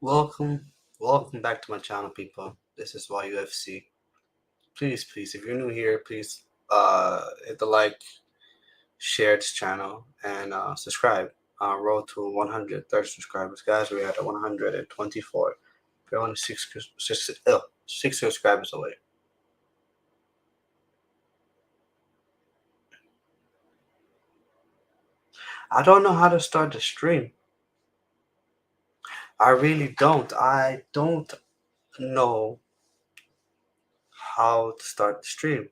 Welcome back to my channel, people. This is YUFC. Please, if you're new here, please hit the like, share this channel, and subscribe. Road to 130 subscribers, guys. We're at 124. We're only six subscribers away. I don't know how to start the stream. I really don't. I don't know how to start the stream.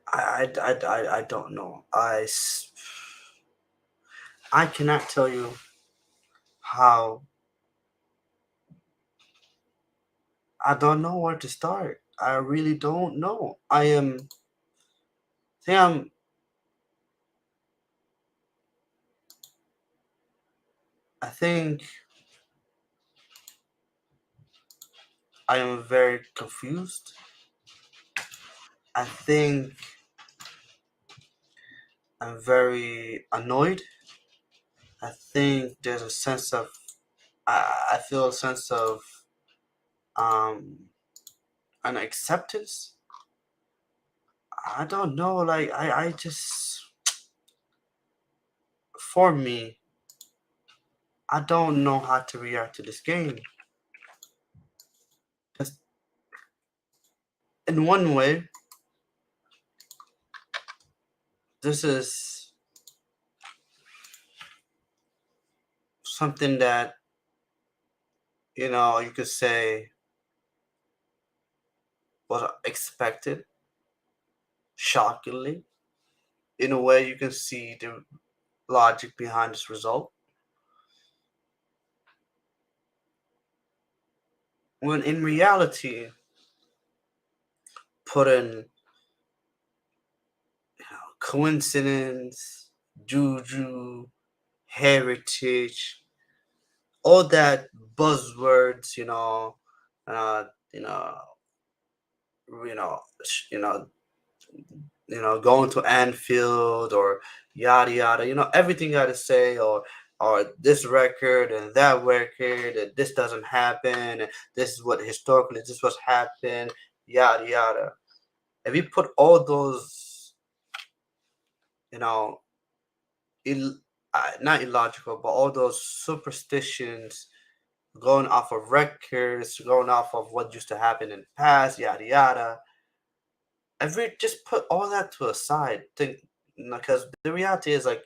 I don't know. I cannot tell you how. I don't know where to start. I really don't know. Think I'm, I think I am very confused. I think I'm very annoyed. I think there's a sense of, I feel a sense of um, an acceptance. I don't know. Like, I just, for me, I don't know how to react to this game. 'Cause in one way, this is something that, you could say was expected, shockingly. In a way, you can see the logic behind this result. When in reality, put in coincidence, juju, heritage, all that buzzwords, uh, you know, you know, you know, going to Anfield or yada yada, everything got to say, or this record and that record, and this doesn't happen, and this is what historically this was happened, yada yada. If you put all those, you know, not illogical, but all those superstitions going off of records, going off of what used to happen in the past, yada yada. If we just put all that to a side, think, because the reality is, like,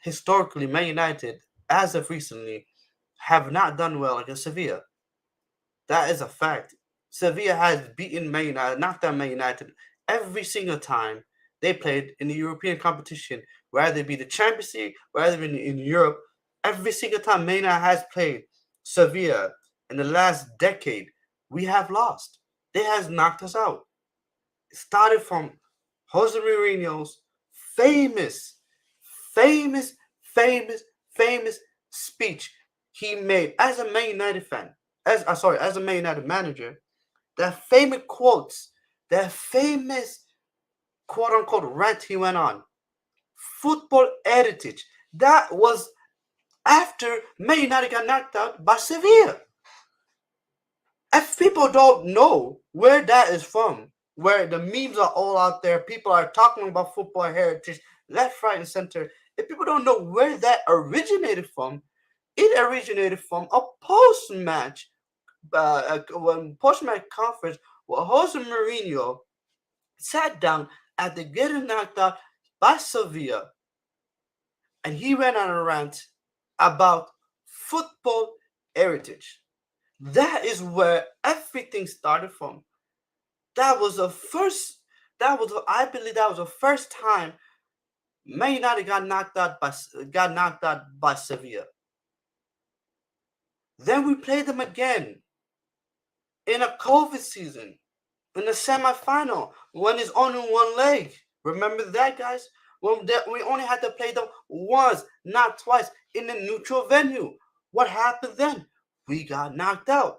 historically, Man United, as of recently, have not done well against Sevilla. That is a fact. Sevilla has beaten Man United, knocked down Man United every single time they played in the European competition, whether it be the Champions League, whether it be in Europe. Every single time Man United has played Sevilla in the last decade, we have lost. They has knocked us out. It started from Jose Mourinho's famous, famous, famous, famous speech he made as a Man United fan, as a Man United manager. That famous quotes, that famous quote unquote rant he went on. Football heritage. That was after Man United got knocked out by Sevilla. If people don't know where that is from, where the memes are all out there, people are talking about football heritage left, right, and center. If people don't know where that originated from, it originated from a post-match, post-match conference where Jose Mourinho sat down after getting knocked out by Sevilla, and he went on a rant about football heritage. That is where everything started from. That was the first. I believe that was the first time Man United got knocked out by Sevilla. Then we played them again in a COVID season in the semifinal when it's only one leg. Remember that, guys? When we only had to play them once, not twice, in a neutral venue. What happened then? We got knocked out.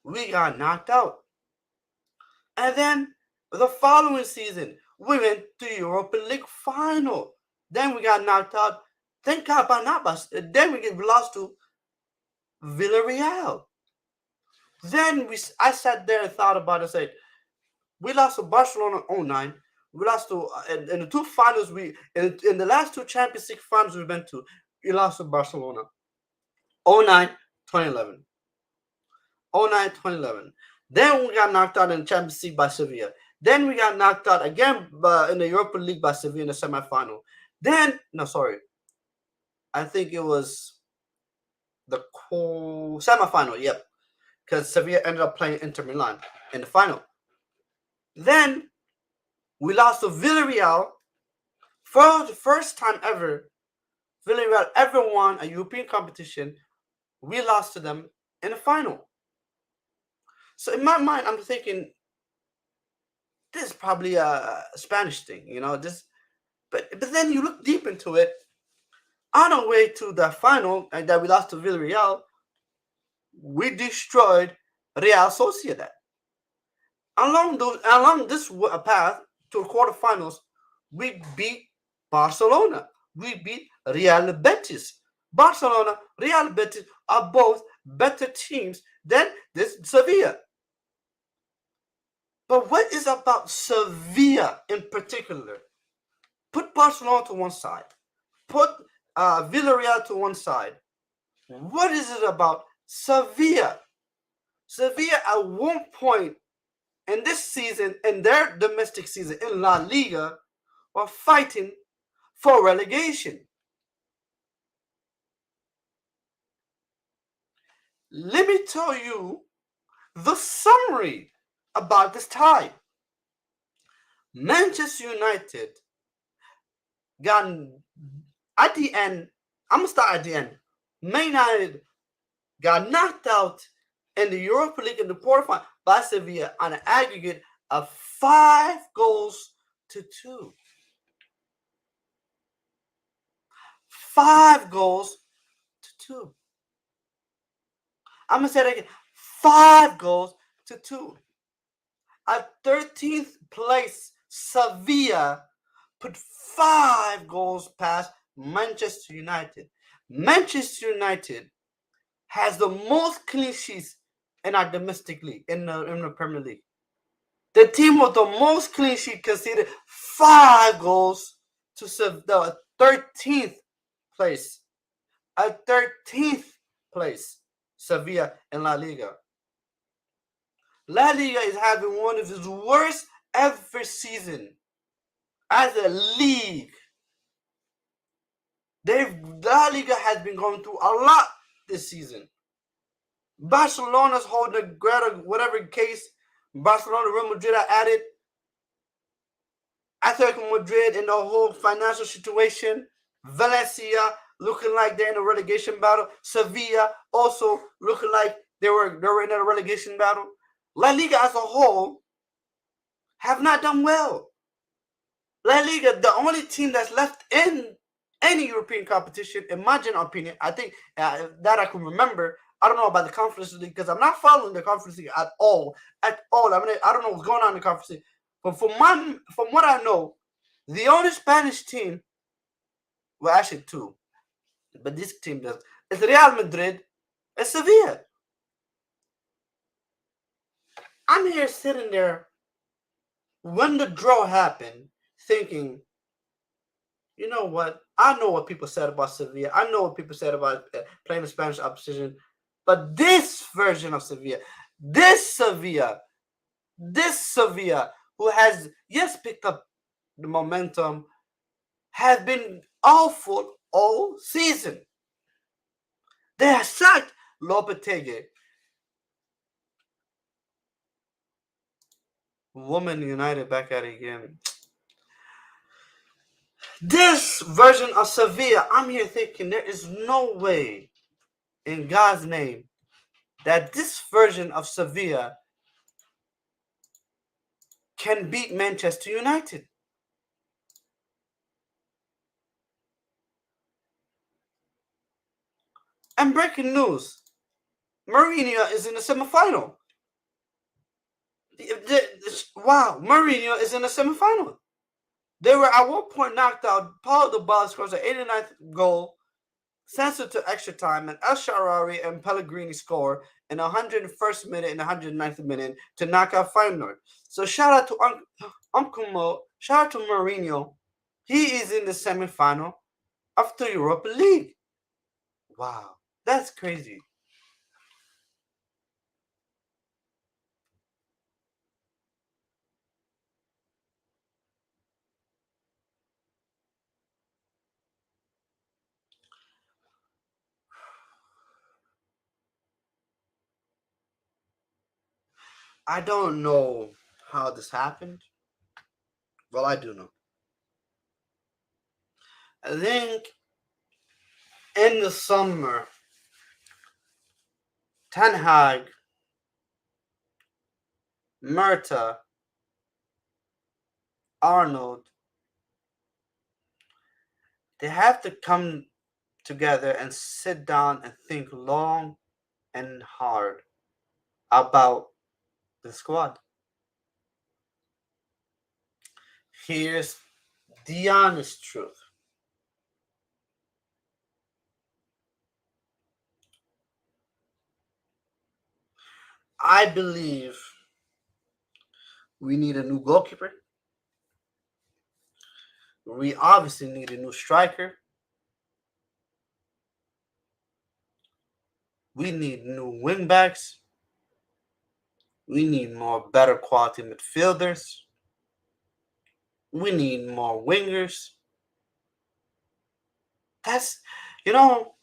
We got knocked out. And then the following season, We went to Europa League final. Then we got knocked out. Thank God by not by. Then we lost to Villarreal. Then I sat there and thought about it and said, we lost to Barcelona in 09. We lost to in the two finals in the last two Champions League finals we went to, we lost to Barcelona. 09, 2011. 09, 2011. Then we got knocked out in the Champions League by Sevilla. Then we got knocked out again in the Europa League by Sevilla in the semifinal. Then, no, sorry. I think it was the semifinal, yep. Because Sevilla ended up playing Inter Milan in the final. Then we lost to Villarreal for the first time ever. Villarreal ever won a European competition. We lost to them in the final. So in my mind, I'm thinking this is probably a Spanish thing, but then you look deep into it. On our way to the final, and that we lost to Villarreal, we destroyed Real Sociedad. Along this path to the quarterfinals, we beat Barcelona. We beat Real Betis. Barcelona, Real Betis are both better teams than this Sevilla. But what is about Sevilla in particular? Put Barcelona to one side. Put Villarreal to one side. What is it about Sevilla? Sevilla at one point in this season, in their domestic season in La Liga, were fighting for relegation. Let me tell you the summary about this tie. Manchester United got at the end. I'm gonna start at the end. Man United got knocked out in the Europa League in the quarterfinal by Sevilla on an aggregate of 5-2. 5-2. I'm gonna say that again. 5-2. At 13th place, Sevilla put 5 goals past Manchester United. Manchester United has the most clean sheets in our domestic league, in the Premier League. The team with the most clean sheet conceded 5 goals to the 13th place. At 13th place, Sevilla in La Liga. La Liga is having one of its worst ever season as a league. La Liga has been going through a lot this season. Barcelona's holding whatever case. Barcelona, Real Madrid are at it. Atletico Madrid in the whole financial situation. Valencia looking like they're in a relegation battle. Sevilla also looking like they were in a relegation battle. La Liga as a whole have not done well. La Liga, the only team that's left in any European competition, in my general opinion, I think that I can remember. I don't know about the Conference League because I'm not following the Conference League at all. At all. I mean, I don't know what's going on in the Conference League. But from what I know, the only Spanish team, well, actually two, but this team does, is Real Madrid and Sevilla. I'm here sitting there when the draw happened, thinking, you know what? I know what people said about Sevilla. I know what people said about playing the Spanish opposition. But this version of Sevilla, this Sevilla, who has picked up the momentum, has been awful all season. They have sacked Lopetegui. Woman United back at it again. This version of Sevilla, I'm here thinking there is no way in God's name that this version of Sevilla can beat Manchester United. And breaking news, Mourinho is in the semifinal. Wow, Mourinho is in the semifinal. They were at one point knocked out. Paulo Dybala scores an 89th goal, sends it to extra time, and El Shaarawy and Pellegrini score in the 101st minute and 109th minute to knock out Feyenoord. So shout out to Uncle Mo, shout out to Mourinho. He is in the semifinal of the Europa League. Wow, that's crazy. I don't know how this happened. Well, I do know. I think in the summer, Ten Hag, Murta, Arnold, they have to come together and sit down and think long and hard about the squad. Here's the honest truth. I believe we need a new goalkeeper. We obviously need a new striker. We need new wingbacks. We need more better quality midfielders. We need more wingers. That's, you know,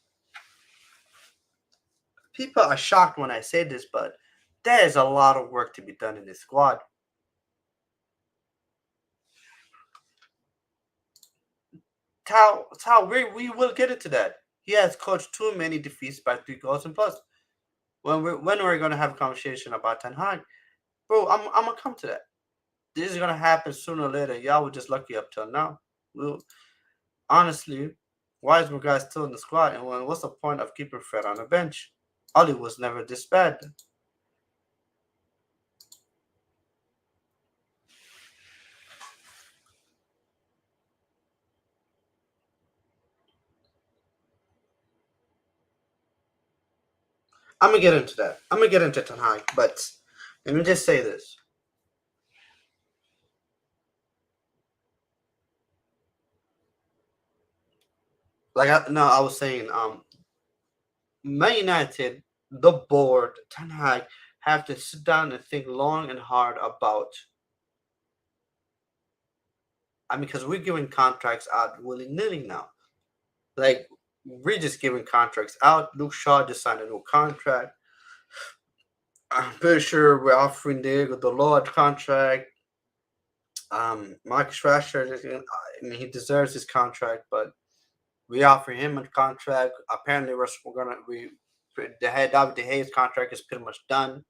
people are shocked when I say this, but there is a lot of work to be done in this squad. Tao, we will get into that. He has coached too many defeats by 3 goals and plus. When we're gonna have a conversation about Ten Hag, bro, I'm gonna come to that. This is gonna happen sooner or later. Y'all were just lucky up till now. Well, honestly, why is Maguire still in the squad? And what's the point of keeping Fred on the bench? Ollie was never this bad. I'm gonna get into that. I'm gonna get into Ten Hag, but let me just say this. I was saying, Man United, the board, Ten Hag have to sit down and think long and hard about. I mean, because we're giving contracts out willy nilly now. Like we're just giving contracts out. Luke Shaw just signed a new contract. I'm pretty sure we're offering Diego the Lord contract. Marcus Rashford, I mean, he deserves his contract, but we offer him a contract. Apparently, we're gonna we the head David De Gea's contract is pretty much done.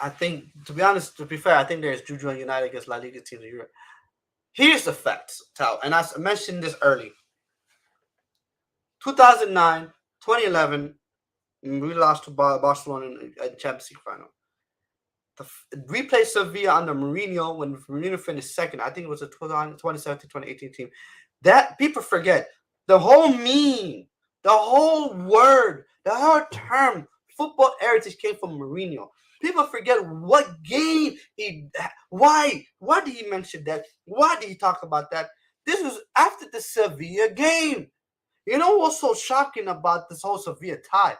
I think, to be honest, to be fair, I think there's Juju and United against La Liga teams in Europe. Here's the facts, Tal, and I mentioned this early. 2009, 2011, we lost to Barcelona in the Champions League final. We played Sevilla under Mourinho when Mourinho finished second. I think it was a 2017-2018 team. That people forget. The whole meme, the whole word, the whole term, football heritage came from Mourinho. People forget what game he. Why did he mention that? Why did he talk about that? This was after the Sevilla game. You know what's so shocking about this whole Sevilla tie?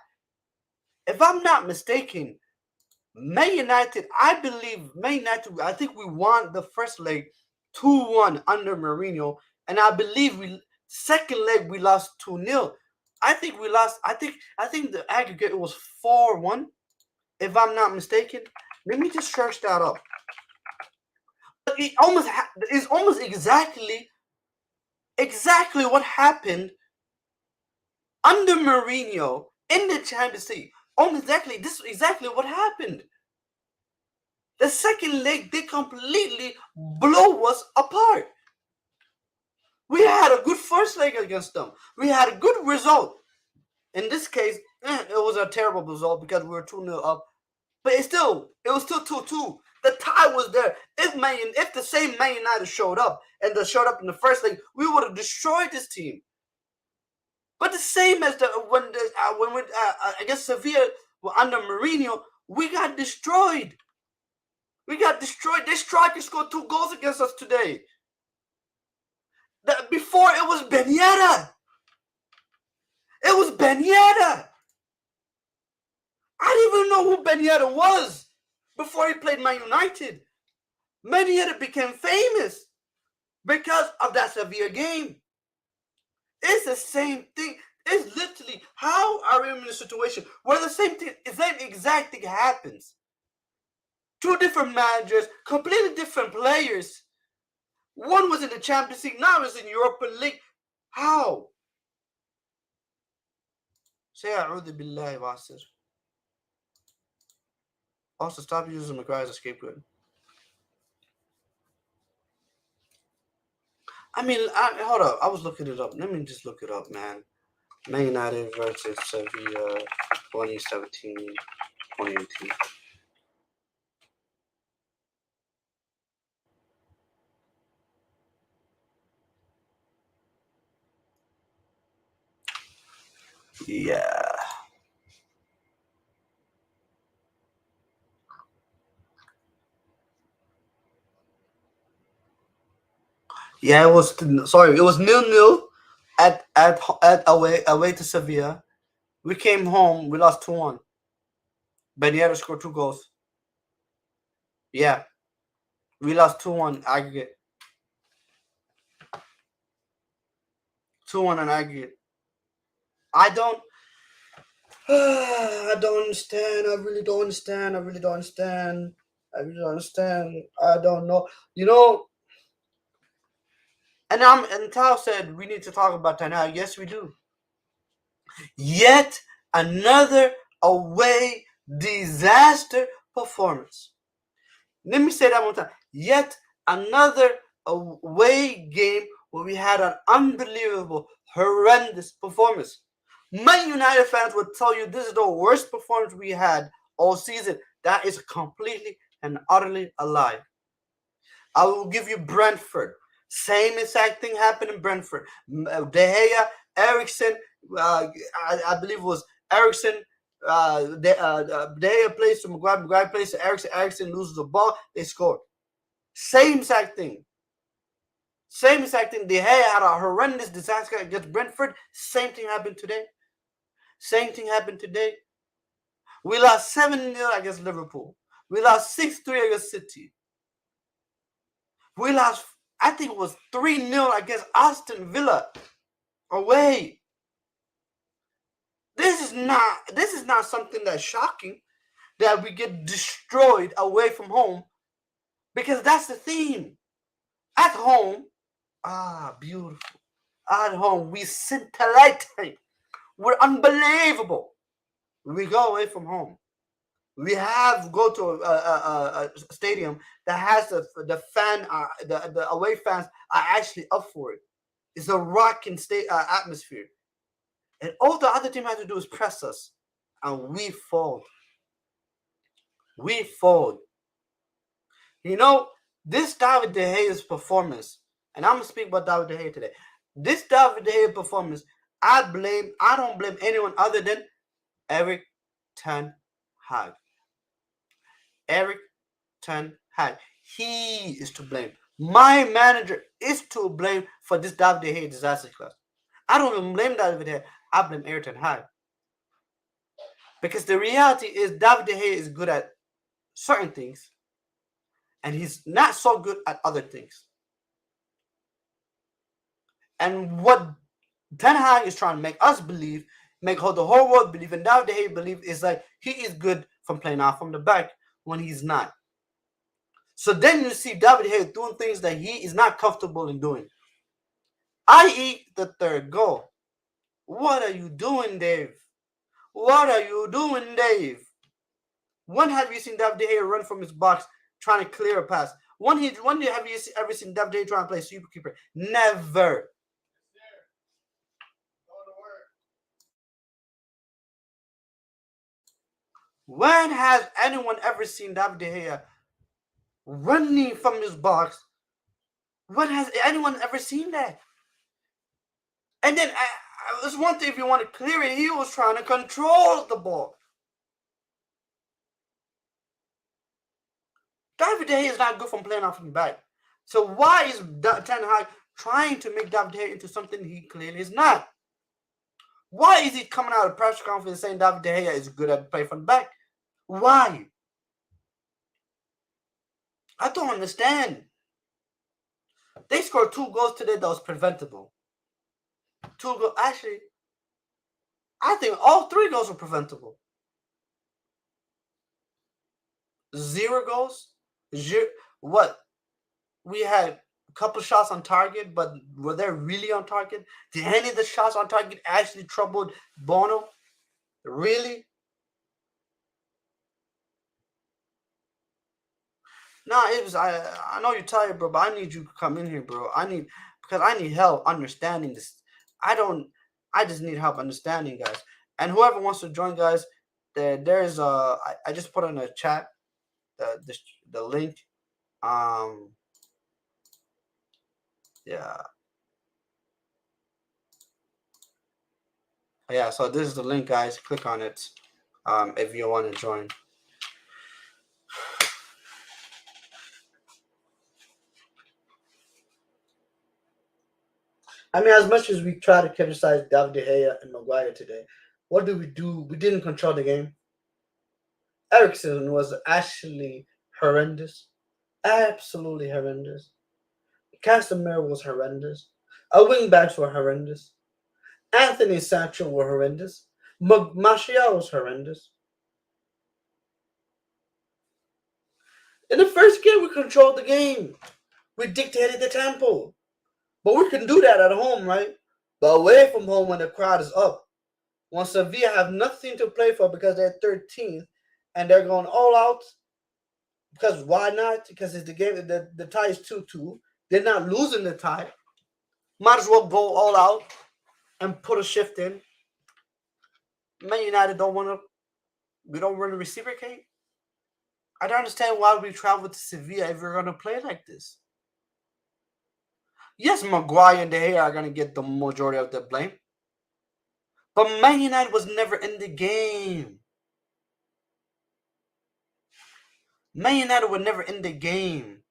If I'm not mistaken, Man United, I believe Man United, I think we won the first leg 2-1 under Mourinho, and I believe we second leg we lost 2-0. I think we lost I think the aggregate was 4-1, if I'm not mistaken. Let me just search that up. But it's almost exactly what happened under Mourinho in the Champions League. Almost exactly this is exactly what happened. The second leg, they completely blow us apart. We had a good first leg against them. We had a good result. In this case, It was a terrible result because we were 2-0 up. But it was still 2-2. The tie was there. If the same Man United showed up and they showed up in the first leg, we would have destroyed this team. But the same as when we against Sevilla under Mourinho, we got destroyed. We got destroyed. This striker scored 2 goals against us today. Before it was Ben Yedder. It was Ben Yedder. I didn't even know who Ben Yedder was before he played Man United. Ben Yedder became famous because of that Sevilla game. It's the same thing. It's literally how are we in a situation where the same exact thing happens. 2 different managers, completely different players. One was in the Champions League, now it's in Europa League. How? Say a'udhu billahi wasir. Also, stop using McGrath as a scapegoat. I mean, hold up. I was looking it up. Let me just look it up, man. Man United versus Sevilla 2017, 2018. Yeah. Yeah, it was sorry. It was 0-0 at away to Sevilla. We came home. We lost 2-1. Ben Yedder scored 2 goals. Yeah, we lost 2-1 aggregate. 2-1 on aggregate. I don't. I don't understand. I really don't understand. I really don't understand. I really don't understand. I don't know. You know. And Tao said we need to talk about Ten Hag. Yes, we do. Yet another away disaster performance. Let me say that one time. Yet another away game where we had an unbelievable, horrendous performance. Man United fans would tell you this is the worst performance we had all season. That is completely and utterly a lie. I will give you Brentford. Same exact thing happened in Brentford. De Gea, Ericsson, I believe it was Ericsson. De Gea plays to Maguire. Maguire plays to Ericsson. Ericsson loses the ball. They score. Same exact thing. Same exact thing. De Gea had a horrendous disaster against Brentford. Same thing happened today. Same thing happened today. We lost 7-0 against Liverpool. We lost 6-3 against City. We lost, I think it was 3-0 against Aston Villa away. This is not something that's shocking that we get destroyed away from home, because that's the theme. At home, beautiful. At home, we scintillating. We're unbelievable. We go away from home. We have go to a stadium that has the fan, the away fans are actually up for it. It's a rocking atmosphere, and all the other team has to do is press us, and we fold. We fold. You know, this David De Gea's performance, and I'm gonna speak about David De Gea today. This David De Gea performance, I don't blame anyone other than Eric Ten Hag. Eric Ten Hag. He is to blame. My manager is to blame for this David De Gea disaster class. I don't even blame David De Gea. I blame Eric Ten Hag. Because the reality is David De Gea is good at certain things, and he's not so good at other things. And what Ten Hag is trying to make us believe, make the whole world believe, and David De Gea believe, is like he is good from playing out from the back when he's not. So then you see David De Gea doing things that he is not comfortable in doing, i.e. the third goal. What are you doing, Dave? What are you doing, Dave? When have you seen David De Gea run from his box trying to clear a pass? When have you ever seen David De Gea trying to play superkeeper? Never. When has anyone ever seen David De Gea running from his box? When has anyone ever seen that? And then it was one thing if you want to clear it, he was trying to control the ball. David De Gea is not good from playing off the back. So why is Ten Hag trying to make David De Gea into something he clearly is not? Why is he coming out of press conference saying David De Gea is good at playing from the back? Why? I don't understand. They scored 2 goals today that was preventable. 2 goals. Actually, I think all 3 goals were preventable. 0 goals? What? We had a couple shots on target, but were they really on target? Did any of the shots on target actually troubled Bono? Really? Nah, it was. I know you're tired, bro, but I need you to come in here, bro. Because I need help understanding this. I don't. I just need help understanding, guys. And whoever wants to join, guys, there's I just put in a chat the link. Um, yeah, yeah. So this is the link, guys. Click on it. If you want to join. I mean, as much as we try to criticize David De Gea and Maguire today, what do? We didn't control the game. Ericsson was actually horrendous. Absolutely horrendous. Casemiro was horrendous. Our wingbacks were horrendous. Anthony Sancho were horrendous. Martial was horrendous. In the first game, we controlled the game. We dictated the tempo. But we can do that at home, right? But away from home when the crowd is up. When Sevilla have nothing to play for because they're 13th and they're going all out, because why not? Because it's the game, the tie is 2-2. They're not losing the tie. Might as well go all out and put a shift in. Man United don't want to. We don't want to reciprocate. I don't understand why we travel to Sevilla if we're gonna play like this. Yes, Maguire and De Gea are gonna get the majority of the blame, but Man United was never in the game. Man United were never in the game.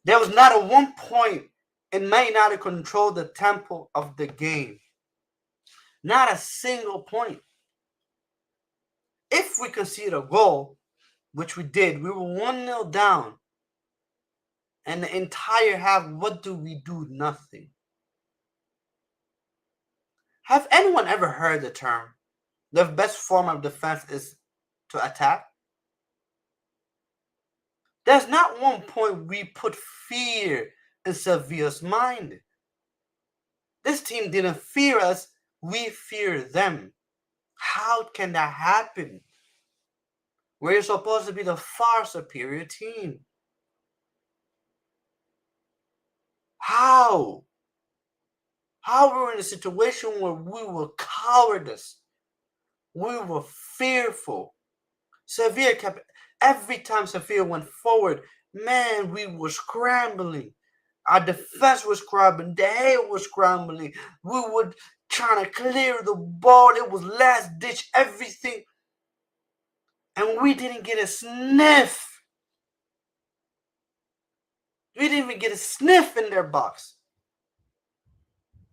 There was not a one point in Man United control the tempo of the game. Not a single point. If we concede a goal, which we did, we were 1-0 down. And the entire half, what do we do? Nothing. Have anyone ever heard the term, the best form of defense is to attack? There's not one point we put fear in Sevilla's mind. This team didn't fear us, we fear them. How can that happen? We're supposed to be the far superior team. How? How were we in a situation where we were cowardice? We were fearful. Sevilla kept, every time Sevilla went forward, man, we were scrambling. Our defense was scrambling. The head was scrambling. We were trying to clear the ball. It was last ditch, everything. And we didn't get a sniff. We didn't even get a sniff in their box.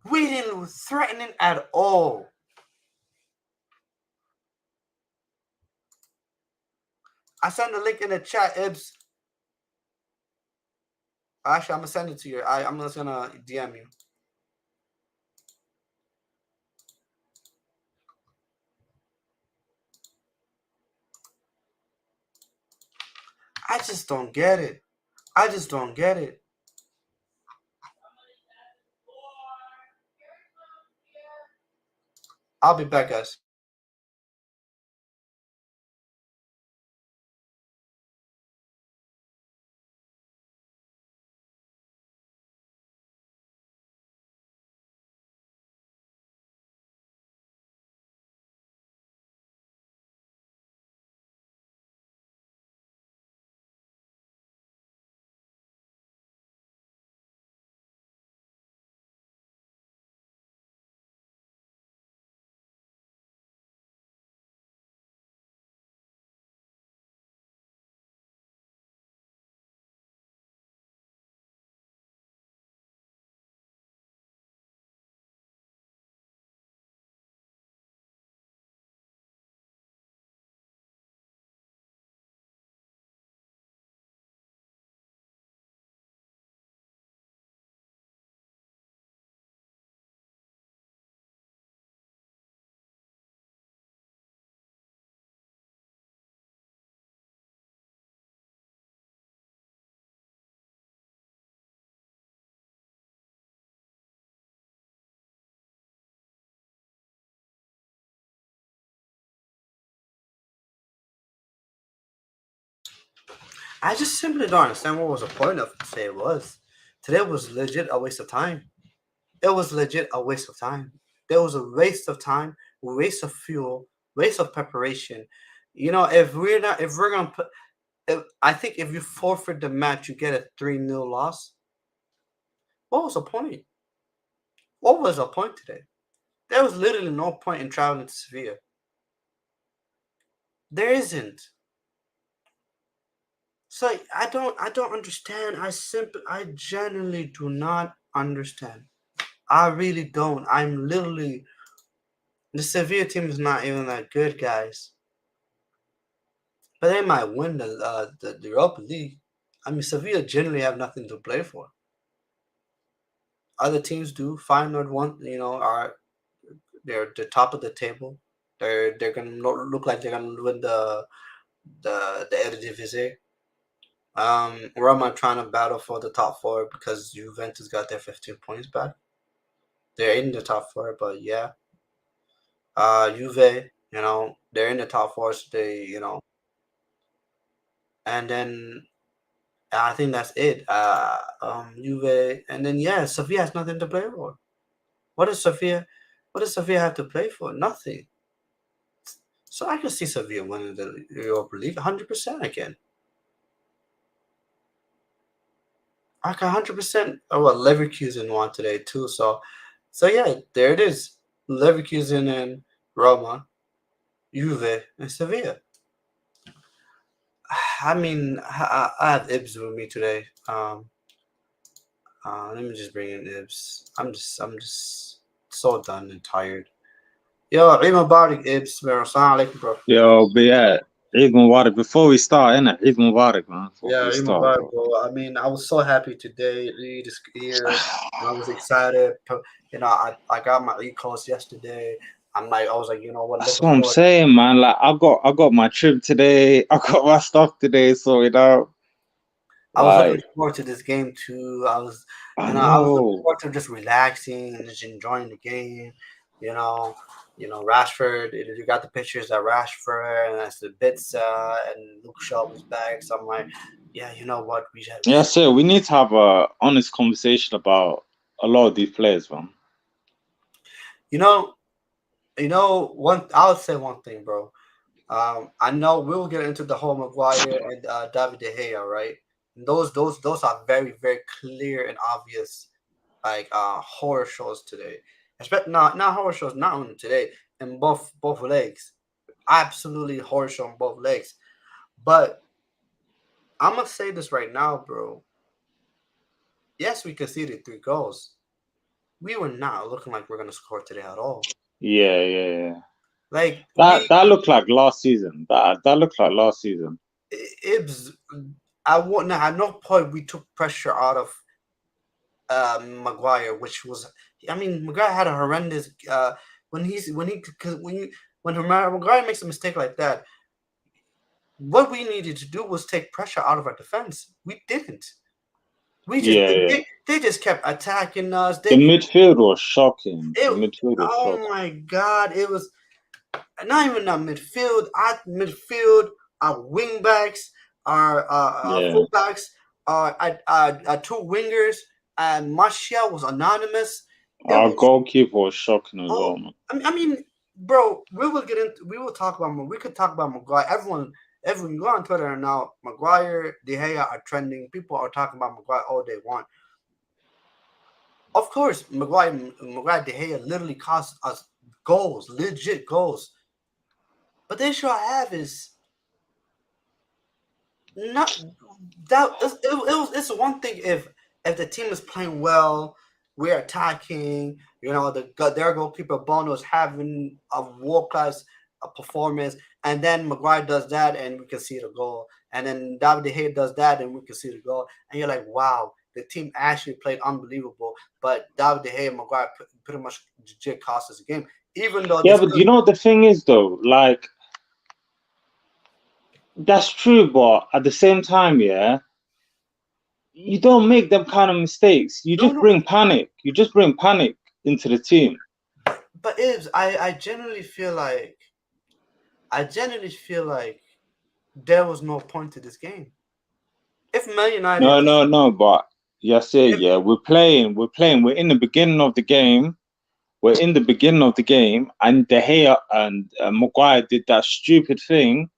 We didn't look threatening at all. I sent the link in the chat, Ibs. Actually, I'm gonna send it to you. I'm just gonna DM you. I just don't get it. I just don't get it. I'll be back, guys. I just simply don't understand what was the point of today was. Today was legit a waste of time. It was legit a waste of time. There was a waste of time, waste of fuel, waste of preparation. If we're gonna put, I think if you forfeit the match, you get a 3-0 loss. What was the point? What was the point today? There was literally no point in traveling to Sevilla. There isn't. So I don't understand. I genuinely do not understand. I really don't. I'm literally the Sevilla team is not even that good, guys. But they might win the Europa League. I mean, Sevilla generally have nothing to play for. Other teams do. Feyenoord one, are they're the top of the table. They're gonna look like they're gonna win the Eredivisie. Roma trying to battle for the top four because Juventus got their 15 points back. They're in the top four, but yeah. Juve, they're in the top four, so and then I think that's it. Juve, and then yeah, Sevilla has nothing to play for. What does Sevilla, what does Sevilla have to play for? Nothing. So I can see Sevilla winning the Europa League 100% again. I can 100%. Oh, well, Leverkusen won today too. So yeah, there it is. Leverkusen and Roma, Juve, and Sevilla. I mean, I have Ibs with me today. Let me just bring in Ibs. I'm just so done and tired. Yo, Eid Mubarak, Ibs, man. Assalamu alaikum, bro. Yo, but yeah, Eid Mubarak. Before we start, innit? Eid Mubarak, man. Before Yeah, we Eid start, Mubarak, bro. bro. I mean, I was so happy today. Eid is here. I was excited. I got my Eid clothes yesterday. I was like, you know what? That's Looking what I'm forward. saying, man. Like, I got my trip today. I got my stuff today, so I was looking like, forward to this game too. I I was looking know. forward to just relaxing and just enjoying the game. You know, Rashford. You got the pictures of Rashford and that's the Bitsa and Luke Shaw was back. So I'm like, yeah, you know what? Yeah, so we need to have a honest conversation about a lot of these players, man. you know, one. I would say one thing, bro. I know we'll get into the whole Maguire and David De Gea, right? And those are very very clear and obvious like horror shows today. Especially not horror shows, not only today in both legs. Absolutely horror show on both legs. But I'm gonna say this right now, bro. Yes, we conceded 3 goals. We were not looking like we're gonna score today at all. Yeah, yeah, yeah. Like That looked like last season. That looked like last season. Ibs, I wouldn't at no point we took pressure out of Maguire, which was, I mean, Maguire had a horrendous when Maguire makes a mistake like that. What we needed to do was take pressure out of our defense. We didn't. We just Yeah, yeah. they just kept attacking us. The midfield was shocking. The It midfield was oh shocking. my god, it was not even our midfield. Our midfield, our wing backs, our Yeah. fullbacks, our two wingers, and Martial was anonymous. It Our was goalkeeper was shocking as oh, well, man. bro. We will talk about. We could talk about Maguire. Everyone, go on Twitter now. Maguire, De Gea are trending. People are talking about Maguire all they want. Of course, Maguire, De Gea literally cost us goals, legit goals. But the issue I have is not that it's one thing if the team is playing well, we're attacking. Their goalkeeper Bono is having a world class performance, and then Maguire does that, and we can see the goal. And then David De Gea does that, and we can see the goal. And you're like, wow, the team actually played unbelievable. But David De Gea and Maguire pretty much legit cost us a game, even though they Yeah, but still you know what the thing is though, like that's true, but at the same time, yeah, you don't make them kind of mistakes. You no just no. bring panic. You just bring panic into the team. But Ibs, I genuinely feel like there was no point to this game. If Man No, United, no, no. But yes, if yeah. We're playing. We're in the beginning of the game. We're in the beginning of the game, and De Gea and Maguire did that stupid thing.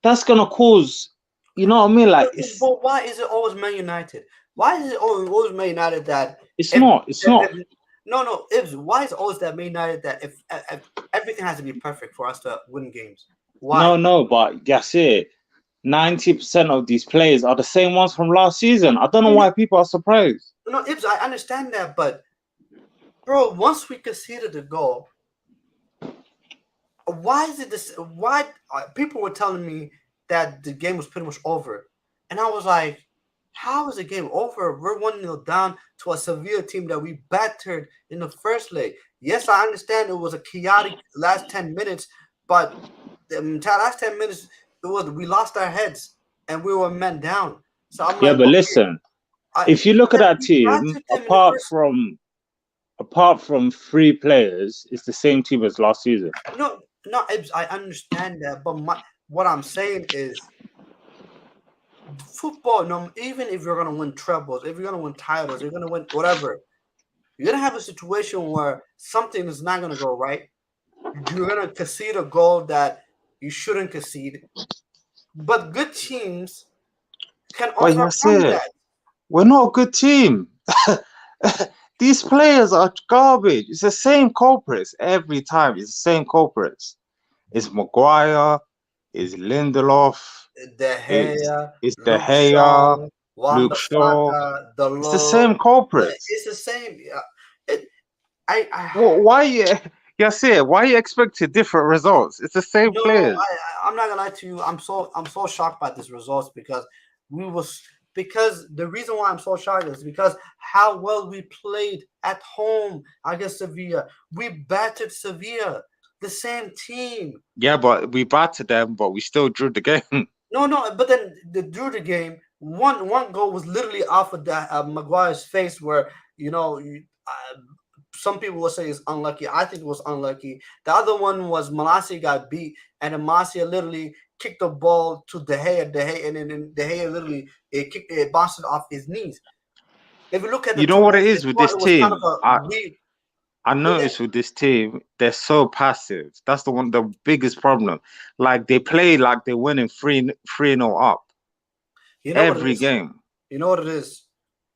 That's gonna cause, you know what I mean? Like but why is it always Man United? Why is it always Man United that it's if, not. It's not. no, if why is it always that Man United that if everything has to be perfect for us to win games? Why? No, no. But that's it. 90% of these players are the same ones from last season. I don't know No, why people are surprised. no, Ibs, I understand that, but bro, once we conceded the goal, why is it this? Why people were telling me that the game was pretty much over, and I was like, "How is the game over? We're 1-0 down to a Sevilla team that we battered in the first leg." Yes, I understand it was a chaotic last 10 minutes, but the entire last 10 minutes, it was we lost our heads and we were men down. So I'm Yeah, like, but okay, listen, if you but look at then that we team, battered them in the first. apart from three players, it's the same team as last season. No, no, Ibs, I understand that, but what I'm saying is football. No, even if you're gonna win trebles, if you're gonna win titles, you're gonna win whatever. You're gonna have a situation where something is not gonna go right. You're gonna concede a goal that you shouldn't concede. But good teams can But yes, overcome it. that. We're not a good team. These players are garbage. It's the same culprits every time. It's the same culprits. It's Maguire, it's Lindelof, De it's Gea, it's De Luke Gea, Shaw, Luke Shaw. Wan-Bissaka, It's the Delo. same culprits. It's the same. Yeah. It, I Well, why you? Yes, it. Why you expecting different results? It's the same No, players. I'm not gonna lie to you. I'm so shocked by this results because we was because the reason why I'm so shocked is because how well we played at home against Sevilla. We battered Sevilla, the same team. Yeah, but we battered them, but we still drew the game. No, but then the drew the game. One goal was literally off of that Maguire's face, where some people will say it's unlucky. I think it was unlucky. The other one was Malacia got beat, and then Malacia literally kicked the ball to De Gea, and then De Gea literally it bounced it off his knees. If you look at the You know two what it goals, is with this it was kind of team? a weird. I But then, noticed with this team, they're so passive. That's the biggest problem. Like they play like they're winning 3-0 up you know what it every is. game. You know what it is.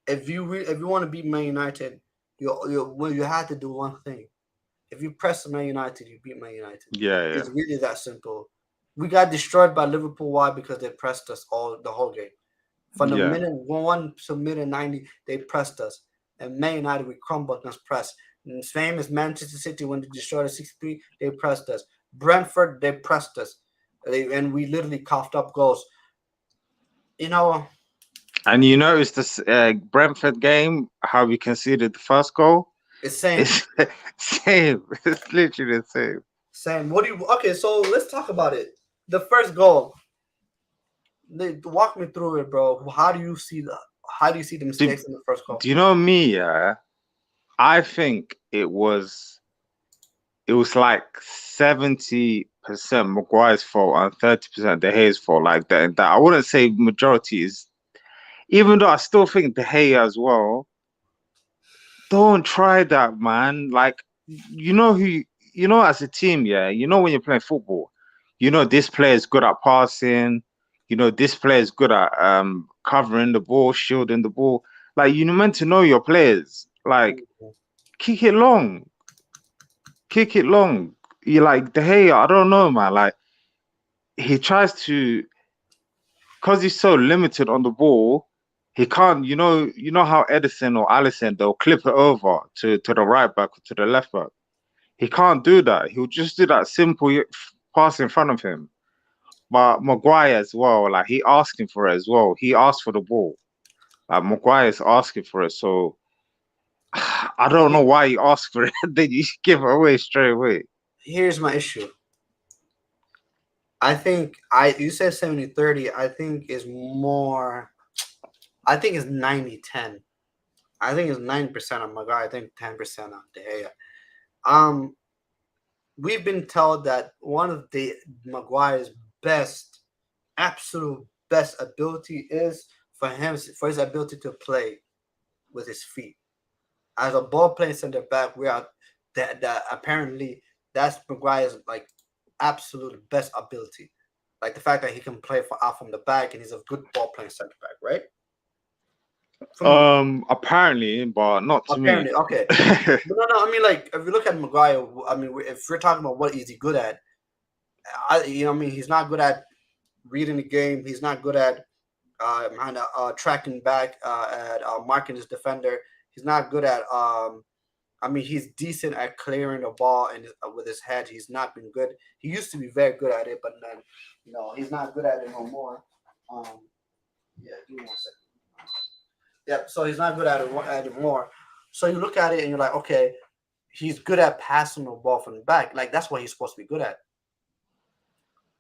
If you want to beat Man United, you have to do one thing. If you press Man United, you beat Man United. Yeah, yeah, It's really that simple. We got destroyed by Liverpool. Why? Because they pressed us all the whole game. From the yeah. minute 1 to minute 90, they pressed us. And Man United, we crumbled against press. And same as Manchester City when they destroyed us 63, they pressed us. Brentford, they pressed us. And we literally coughed up goals. You know, And you notice this Brentford game, how we conceded the first goal? it's same. It's same. It's literally the same. Same. What do you okay, so let's talk about it. The first goal. Walk me through it, bro. How do you see the Do, mistakes in the first goal? do you know me? Yeah, I think it was like 70% Maguire's fault and 30% De Gea's fault. Like that. I wouldn't say majority is, even though I still think De Gea as well. Don't try that, man. Like, as a team, yeah, when you're playing football, this player is good at passing, this player is good at covering the ball, shielding the ball. Like, you're meant to know your players. Like, kick it long, kick it long. You like De Gea, I don't know, man. Like, he tries to, because he's so limited on the ball, he can't, how Edison or Allison, they'll clip it over to the right back or to the left back. He can't do that. He'll just do that simple pass in front of him. But Maguire as well, like he asking for it as well. He asked for the ball. Like Maguire's asking for it. So I don't know why he asked for it. Then you give it away straight away. Here's my issue. I think I you said 70-30. I think is more. I think it's 90-10. I think it's 90% on my guy. I think 10% on De Gea. Um, we've been told that one of the Maguire's best, absolute best ability is for his ability to play with his feet. As a ball playing center back, we are that apparently that's Maguire's like absolute best ability. Like the fact that he can play out from the back and he's a good ball playing center back, right? From Apparently, but not to me. apparently, okay. No. I mean, like if you look at Maguire, I mean, if we're talking about what is he good at, I mean, he's not good at reading the game. He's not good at kind of tracking back at marking his defender. He's not good at. I mean, he's decent at clearing the ball and with his head. He's not been good. He used to be very good at it, but then he's not good at it no more. Um, yeah, give me one second. Yep. So he's not good at it more. So you look at it and you're like, okay, he's good at passing the ball from the back. Like that's what he's supposed to be good at.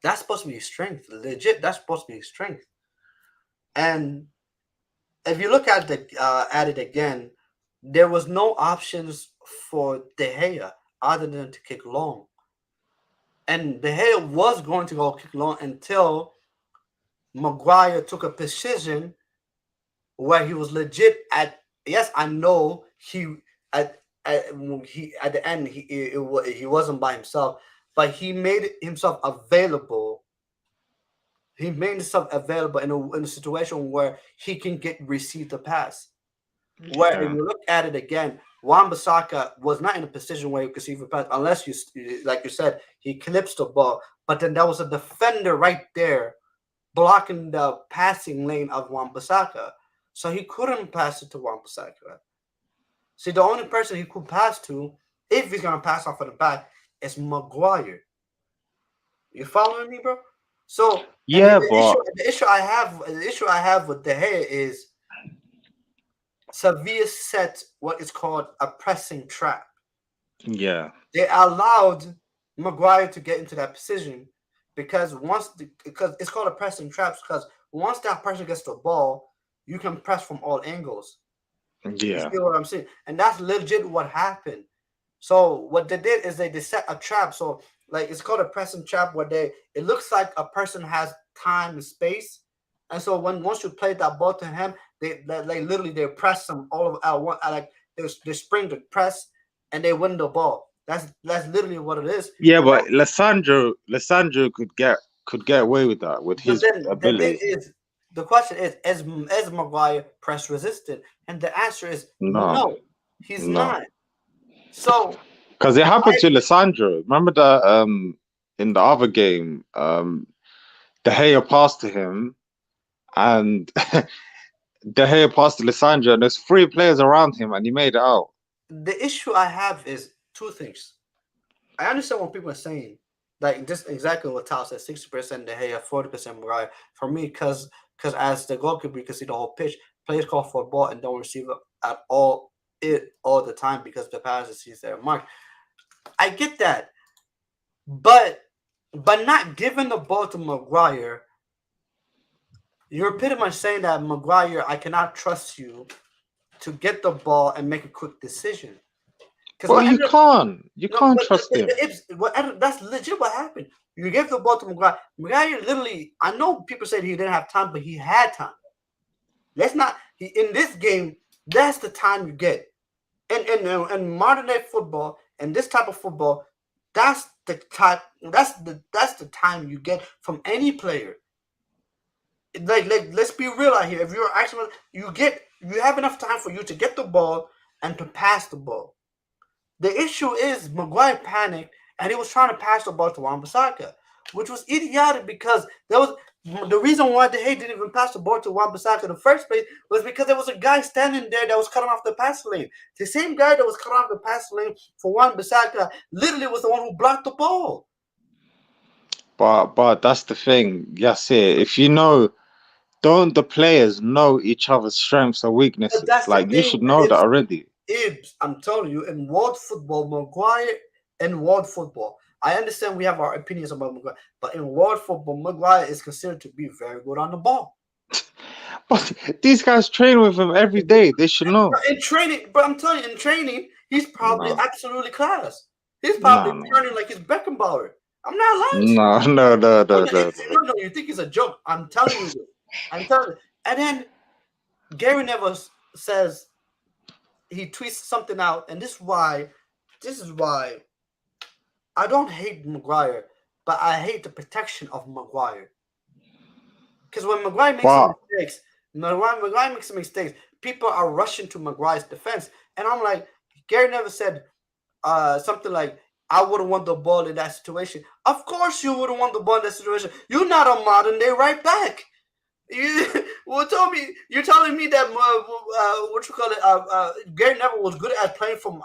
That's supposed to be his strength. Legit, that's supposed to be his strength. And if you look at it again, there was no options for De Gea other than to kick long. And De Gea was going to go kick long until Maguire took a position where he was legit at. Yes, I know he at the end he wasn't by himself, but he made himself available. He made himself available in a situation where he can receive the pass. Where if Yeah. you look at it again, Wan-Bissaka was not in a position where he could receive a pass unless like you said, he clips the ball. But then there was a defender right there blocking the passing lane of Wan-Bissaka. So he couldn't pass it to Wan-Bissaka. See, the only person he could pass to, if he's gonna pass off of the back, is Maguire. You following me, bro? So, and Yeah, but the issue I have with De Gea is Sevilla set what is called a pressing trap. yeah, They allowed Maguire to get into that position because because it's called a pressing trap because once that person gets the ball, you can press from all angles. You yeah, see what I'm saying? And that's legit what happened. So what they did is they set a trap. So like it's called a pressing trap where it looks like a person has time and space. And so once you play that ball to him, they literally they press him all of at one like they spring the press and they win the ball. That's literally what it is. yeah. But Lissandro could get away with that with But his then ability. the question is Maguire press resistant? And the answer is No, no, he's no, not. So because it happened I to Lissandro. Remember that in the other game, De Gea passed to him, and De Gea passed to Lissandro, and there's three players around him, and he made it out. the issue I have is two things. I understand what people are saying, like just exactly what Tal said: 60% De Gea, 40% Maguire. For me, because as the goalkeeper, you can see the whole pitch. Players call for a ball and don't receive it at all the time because the passes sees their mark. I get that, but not giving the ball to Maguire, you're pretty much saying that Maguire, I cannot trust you to get the ball and make a quick decision. Because But what you ended up, can't, you no, can't but trust him. that's legit what happened. You gave the ball to Maguire. Maguire literally, I know people said he didn't have time, but he had time. Let's not, in this game, that's the time you get. In modern day football and this type of football, that's the type, that's the time you get from any player. Like let's be real out here. If you're actually you have enough time for you to get the ball and to pass the ball. The issue is Maguire panicked and he was trying to pass the ball to Wan-Bissaka, which was idiotic because there was the reason why De Gea didn't even pass the ball to Wan-Bissaka in the first place was because there was a guy standing there that was cutting off the pass lane. The same guy that was cutting off the pass lane for Wan-Bissaka literally was the one who blocked the ball. But that's the thing. Yes, it. If you know, don't the players know each other's strengths and But weaknesses? that's the Like you thing. should know that already. I'm telling you, in world football, Maguire in world football, I understand we have our opinions about Maguire, but in world football, Maguire is considered to be very good on the ball. But these guys train with him every day. They should know. In training, but I'm telling you, in training, he's probably No, absolutely class. He's probably no, no, turning like his Beckenbauer. I'm not lying to you. no, no, no, No, no, no, no, no. no, you think it's a joke. I'm telling you this. I'm telling you. And then Gary never says he tweets something out, and this is why I don't hate Maguire, but I hate the protection of Maguire. Because when Maguire makes some But mistakes, Maguire makes some mistakes, people are rushing to Maguire's defense, and I'm like, Gary never said something like, "I wouldn't want the ball in that situation." Of course, you wouldn't want the ball in that situation. You're not a modern day right back. You well, tell me, you're telling me that what you call it? Gary Neville was good at playing from.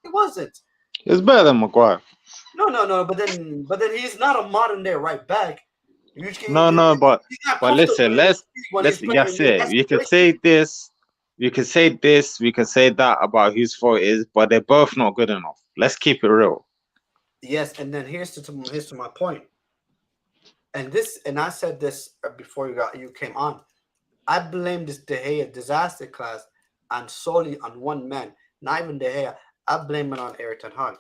He wasn't. it's better than Maguire. No, no, no. But then he's not a modern day right back. No, no, He's not but comfortable listen, in his feet when he's let's playing yes, in that it. You can situation. say this, you can say this, we can say that about whose fault it is, but they're both not good enough. Let's keep it real. Yes, and then here's to my point. And I said this before you came on. I blame this De Gea disaster class and solely on one man, not even De Gea. I blame it on Eric Ten Hag.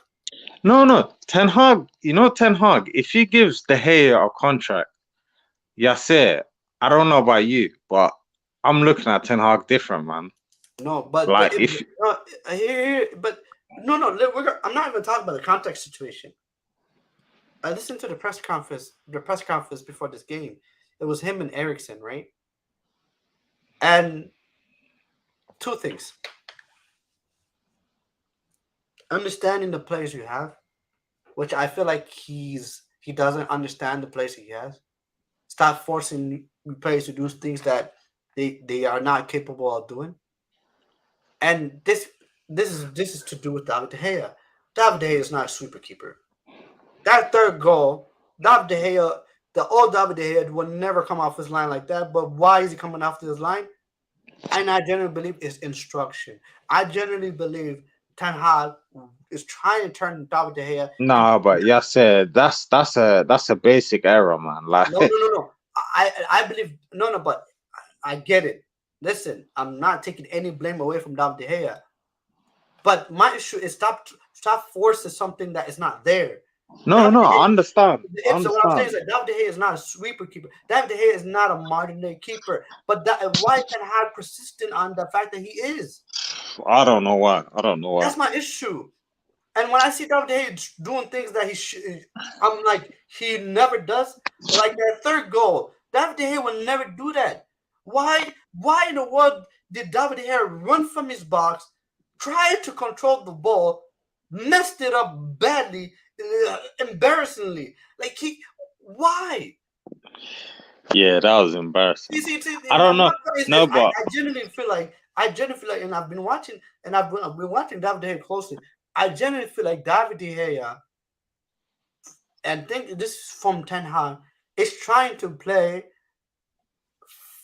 No, no, Ten Hag. You know Ten Hag. If he gives De Gea a contract, yes, it. I don't know about you, but I'm looking at Ten Hag different, man. No, but Like if but no, no. I'm not even talking about the context situation. I listened to the press conference before this game. It was him and Ericsson, right? And two things: understanding the players you have, which I feel like he doesn't understand the players he has. Stop forcing players to do things that they are not capable of doing. And this is to do with David De Gea. David De Gea is not a sweeper keeper. That third goal, David De Gea, the old David De Gea would never come off his line like that. But why is he coming off his line? And I generally believe it's instruction. I generally believe Ten Hag is trying to turn David De Gea into. no, but yes, it. That's a basic error, man. Like No, no, no, no. I believe no, no, but I get it. Listen, I'm not taking any blame away from David De Gea, but my issue is stop forcing something that is not there. no, David no, De I Gea, understand. I so what I'm saying understand. is that David De Gea is not a sweeper keeper. David De Gea is not a modern day keeper. But why can have persistent on the fact that he is? I don't know why. I don't know why. That's my issue. And when I see David De Gea doing things that I'm like he never does. Like that third goal, David De Gea will never do that. Why? Why in the world did David De Gea run from his box, try to control the ball, messed it up badly, embarrassingly? Like why? Yeah, that was embarrassing. See, I my don't know. point is this: No, but I genuinely feel like, and I've been watching David De Gea closely. I genuinely feel like David De Gea, and think this is from Ten Hag, is trying to play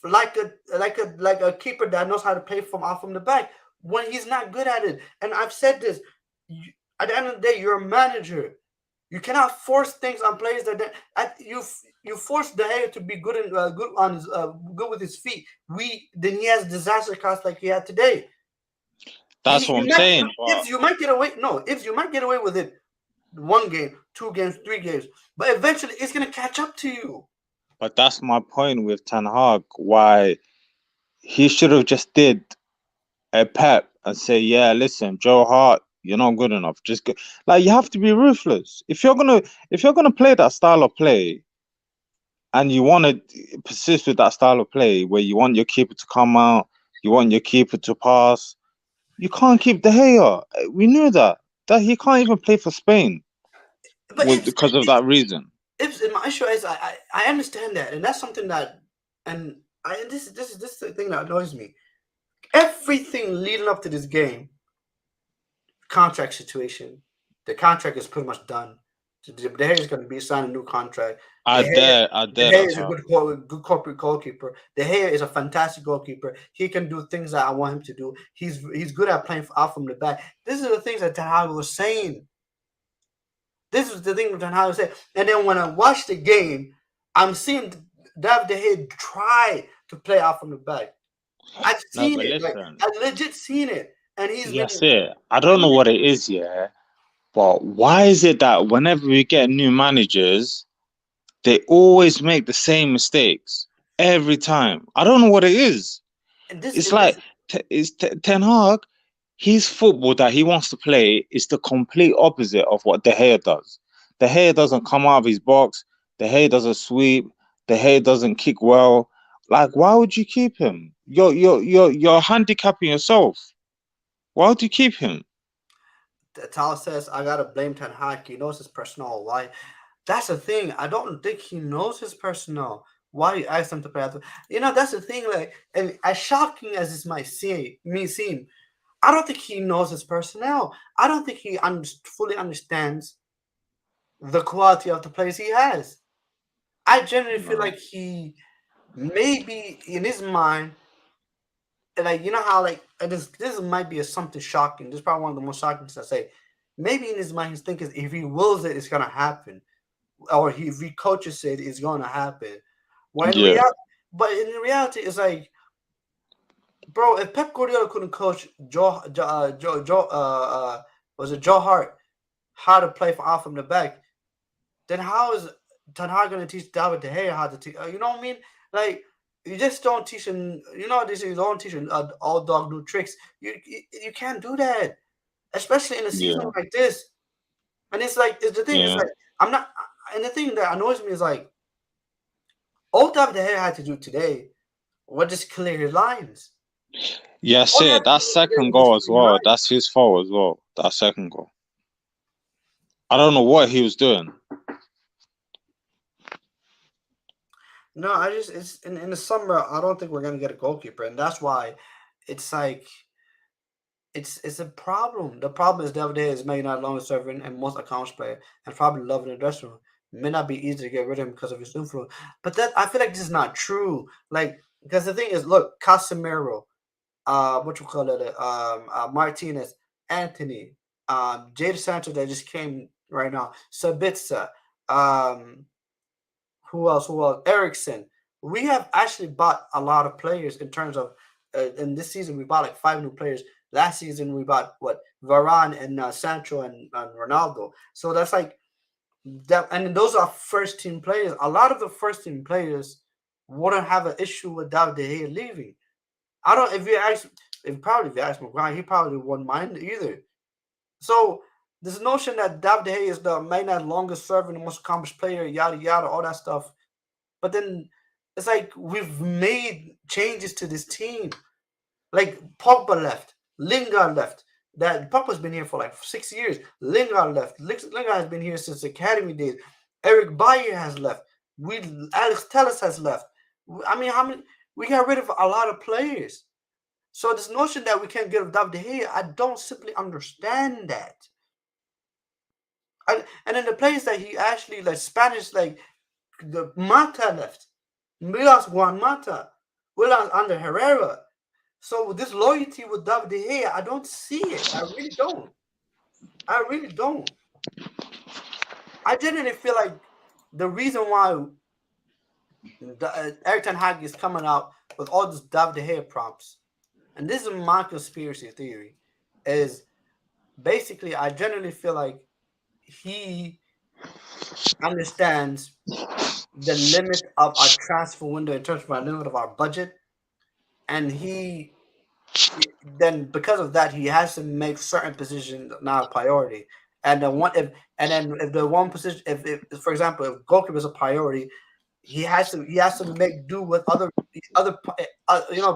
like a keeper that knows how to play from the back when he's not good at it. And I've said this: at the end of the day, you're a manager. You cannot force things on players you force De Gea to be good with his feet. Then he has disaster costs like he had today. that's what I'm saying. But If you might get away, no, if you might get away with it, one game, 2 games, 3 games, but eventually it's gonna catch up to you. but that's my point with Ten Hag. Why he should have just did a pep and say, yeah, listen, Joe Hart, you're not good enough. Just go. Like you have to be ruthless. If you're gonna play that style of play and you want to persist with that style of play where you want your keeper to come out, you want your keeper to pass, you can't keep De Gea. We knew that he can't even play for Spain But because of that reason. it's my issue is I understand that, and that's something that, and this is the thing that annoys me. Everything leading up to this game, contract situation, the contract is pretty much done. De Gea is going to be signing a new contract. De Gea, I De dare Gea that, is a sir. good corporate goalkeeper. De Gea is a fantastic goalkeeper. He can do things that I want him to do. He's good at playing out from the back. These are the things that Ten Hag was saying. This is the thing that Ten Hag was saying. And then when I watch the game, I'm seeing David De Gea try to play out from the back. I've No, seen but it. Like listen, I've legit seen it. And he's been yes, it. I don't know what it is, yeah, but why is it that whenever we get new managers, they always make the same mistakes every time? I don't know what it is. And this It's and this like Ten Hag. His football that he wants to play is the complete opposite of what De Gea does. De Gea doesn't come out of his box. De Gea doesn't sweep. De Gea doesn't kick well. Like, why would you keep him? You're handicapping yourself. Why would you keep him? Tal says I gotta blame Ten Hag. He knows his personnel. Why? That's the thing. I don't think he knows his personnel. Why you ask him to play after? That's the thing. Like, and as shocking as this might seem, I don't think he knows his personnel. I don't think he fully understands the quality of the players he has. I genuinely feel No. like he maybe in his mind, like how like this might be something shocking. This is probably one of the most shocking things I say. Maybe in his mind he's thinking if he wills it, it's gonna happen, or if he coaches it, it's gonna happen. When Yeah, reality, but in reality, it's like, bro, if Pep Guardiola couldn't coach was it Joe Hart how to play from the back, then how is Ten Hag going to teach David De Gea how to teach? You know what I mean? Like, you just don't teach him. This you don't teach him all dog new tricks. You can't do that, especially in a season yeah, like this. And it's like, it's the thing is yeah, like, I'm not. And the thing that annoys me is like, all David De Gea had to do today was just clear his lines. yeah. All he Shit, had to that do today second was just goal as clear his well. lines. That's his fault as well. That second goal. I don't know what he was doing. No, I just it's in the summer. I don't think we're gonna get a goalkeeper, and that's why it's like it's a problem. The problem is David is maybe not longest serving and most accomplished player, and probably loved in the dressing room. It may not be easy to get rid of him because of his influence, but that I feel like this is not true. Like because the thing is, look, Casemiro, what you call it, Martinez, Anthony, Jadon Sancho that just came right now, Sabitzer, um, who else? Who else? Ericsson. We have actually bought a lot of players in terms of. In this season, we bought like 5 new players. Last season, we bought what Varane and Sancho and Ronaldo. So that's like that, and those are first team players. A lot of the first team players wouldn't have an issue with David De Gea leaving. I don't. If you ask McGuire, he probably wouldn't mind either. So this notion that David De Gea is the may not longest serving, most accomplished player, yada yada, all that stuff. But then it's like we've made changes to this team. Like Pogba left, Lingard left. That Pogba's been here for like 6 years. Lingard left. Lingard has been here since academy days. Eric Bayer has left. We Alex Telles has left. I mean, how many? We got rid of a lot of players. So this notion that we can't get rid of David De Gea, I don't simply understand that. And then the players that he actually like Spanish like the Mata left. We lost Juan Mata. We lost Under Herrera. So with this loyalty with David De Gea, I don't see it. I really don't. I really don't. I genuinely feel like the reason why Eric Ten Hag is coming out with all this David De Gea prompts, and this is my conspiracy theory, is basically I genuinely feel like he understands the limit of our transfer window in terms of our limit of our budget, and he then because of that he has to make certain positions now a priority. And then one if and then if the one position if for example if goalkeeper is a priority, he has to make do with other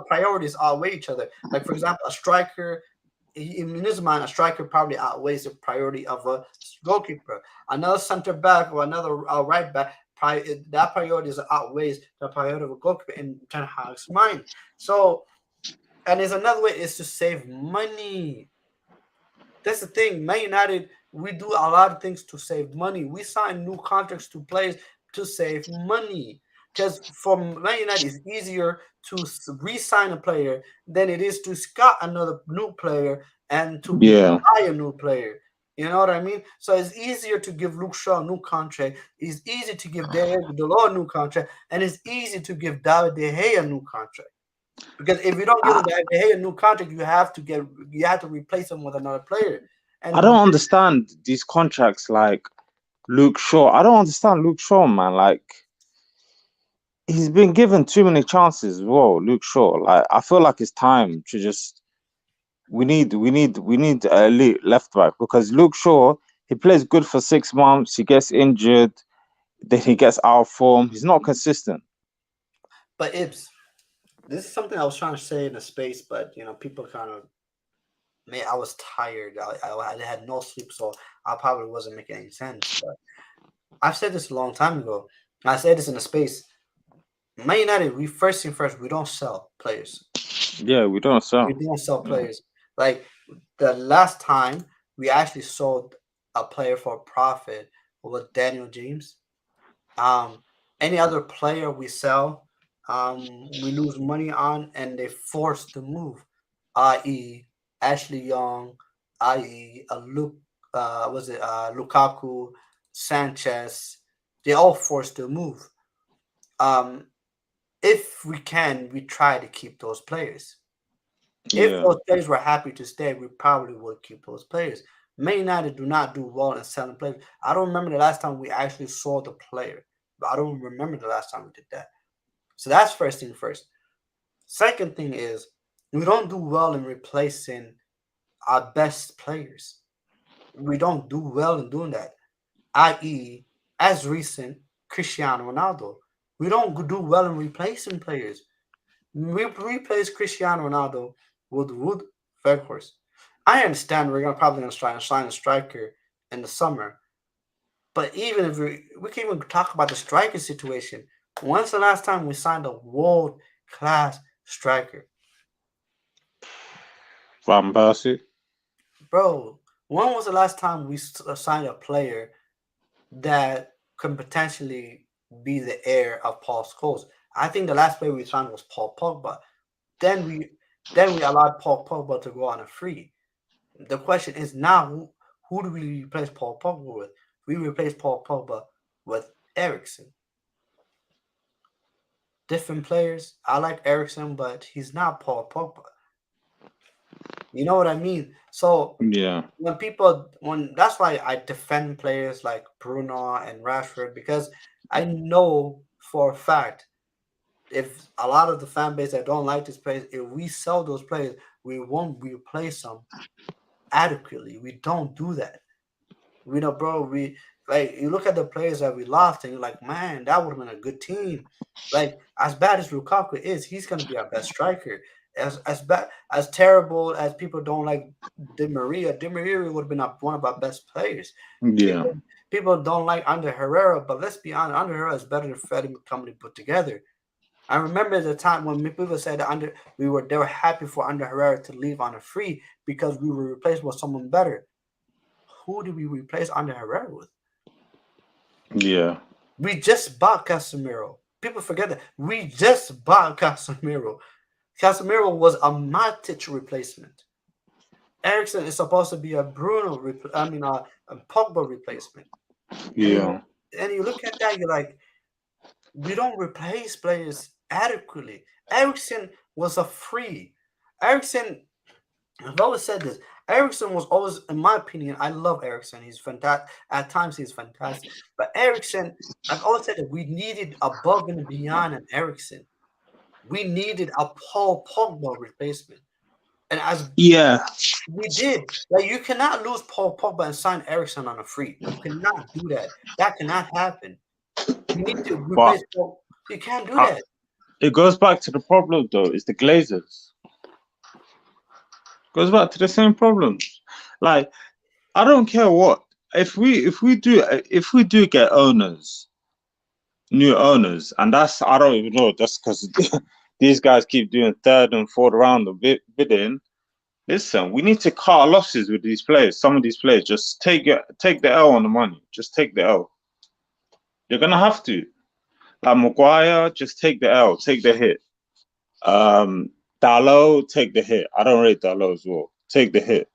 priorities outweigh each other. Like for example, a striker in his mind, a striker probably outweighs the priority of a goalkeeper. Another center back or another right back, that priority is outweighs the priority of a goalkeeper in Ten Hag's mind. So, and there's another way is to save money. That's the thing. Man United, we do a lot of things to save money. We sign new contracts to players to save money. Because for Man United, it's easier to re-sign a player than it is to scout another new player and to Yeah. buy a new player. You know what I mean? So it's easier to give Luke Shaw a new contract. It's easy to give Diego Dalot a new contract, and it's easy to give David De Gea a new contract. Because if you don't give I, him a new contract, you have to replace him with another player. I And don't understand these contracts like Luke Shaw. I don't understand Luke Shaw, man. Like he's been given too many chances as well, Luke Shaw. Like I feel like it's time to just we need a elite left back because Luke Shaw he plays good for 6 months, he gets injured, then he gets out of form. He's not consistent. But Ibs, this is something I was trying to say in the space, but people kind of man, I was tired. I had no sleep, so I probably wasn't making any sense. But I've said this a long time ago. I said this in a space. Man United, we first thing first, we don't sell players. Yeah, we don't We sell. don't sell Yeah, players. Like the last time we actually sold a player for a profit was Daniel James. Um, any other player we sell, we lose money on, and they force to move, i.e., Ashley Young, i.e., Luke, was it Lukaku, Sanchez? They all forced to move. Um, if we can, we try to keep those players. If yeah, those players were happy to stay, we probably would keep those players. Man United do not do well in selling players. I don't remember the last time we actually sold a player, but I don't remember the last time we did that. So that's first thing first. Second thing is we don't do well in replacing our best players. We don't do well in doing that. I.e., as recent Cristiano Ronaldo. We don't do well in replacing players. We replace Cristiano Ronaldo with Wood Weghorst. I understand we're gonna probably gonna try and sign a striker in the summer, but even if we can even talk about the striker situation. When's the last time we signed a world class striker, Van Persie. bro? When was the last time we signed a player that could potentially be the heir of Paul Scholes? I think the last player we signed was Paul Pogba. Then we then we allowed Paul Pogba to go on a free. The question is now who do we replace Paul Pogba with? We replace Paul Pogba with Ericsson. Different players. I like Ericsson, but he's not Paul Pogba. You know what I mean? So Yeah, when that's why I defend players like Bruno and Rashford because I know for a fact if a lot of the fan base that don't like this players, if we sell those players, we won't replace them adequately. We don't do that. We know, bro. We like you look at the players that we lost, and you're like, man, that would have been a good team. Like as bad as Lukaku is, he's gonna be our best striker. As bad as terrible as people don't like Di Maria would have been one of our best players. yeah, People don't like Under Herrera, but let's be honest, Under Herrera is better than Freddie Company put together. I remember the time when people said that they were happy for Under Herrera to leave on a free because we were replaced with someone better. Who did we replace Under Herrera with? yeah, We just bought Casemiro. People forget that. We just bought Casemiro. Casemiro was a Matic replacement. Ericsson is supposed to be a a Pogba replacement. And yeah, you look at that, you're like, we don't replace players adequately. Ericsson was a free. Ericsson, I've always said this. Ericsson was always, in my opinion, I love Ericsson. He's fantastic. At times, he's fantastic. But Ericsson, I've always said that we needed above and beyond an Ericsson. We needed a Paul Pogba replacement. And as yeah. we did, like you cannot lose Paul Pogba and sign Ericsson on a free. You cannot do that. That cannot happen. You need to But replace Paul. You can't do uh, that. it goes back to the problem though. It's the Glazers. Goes back to the same problems. Like I don't care what. If we do get new owners, and that's I don't even know. Just because these guys keep doing third and fourth round of bidding. Listen, we need to cut our losses with these players. Some of these players just take the L on the money. Just take the L. You're gonna have to. Like Maguire, just take the L, take the hit. Um, Dalot, take the hit. I don't rate Dalot as well. Take the hit.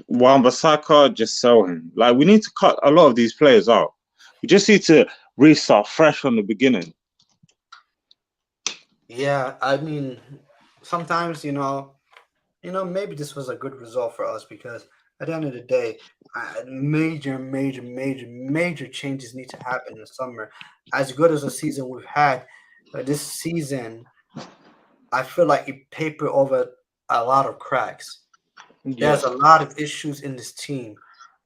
Wan-Bissaka, just sell him. Like we need to cut a lot of these players out. We just need to restart fresh from the beginning. Yeah, I mean, sometimes maybe this was a good result for us because at the end of the day, major changes need to happen in the summer. As good as a season we've had, this season, I feel like it papered over a lot of cracks. Yeah, There's a lot of issues in this team.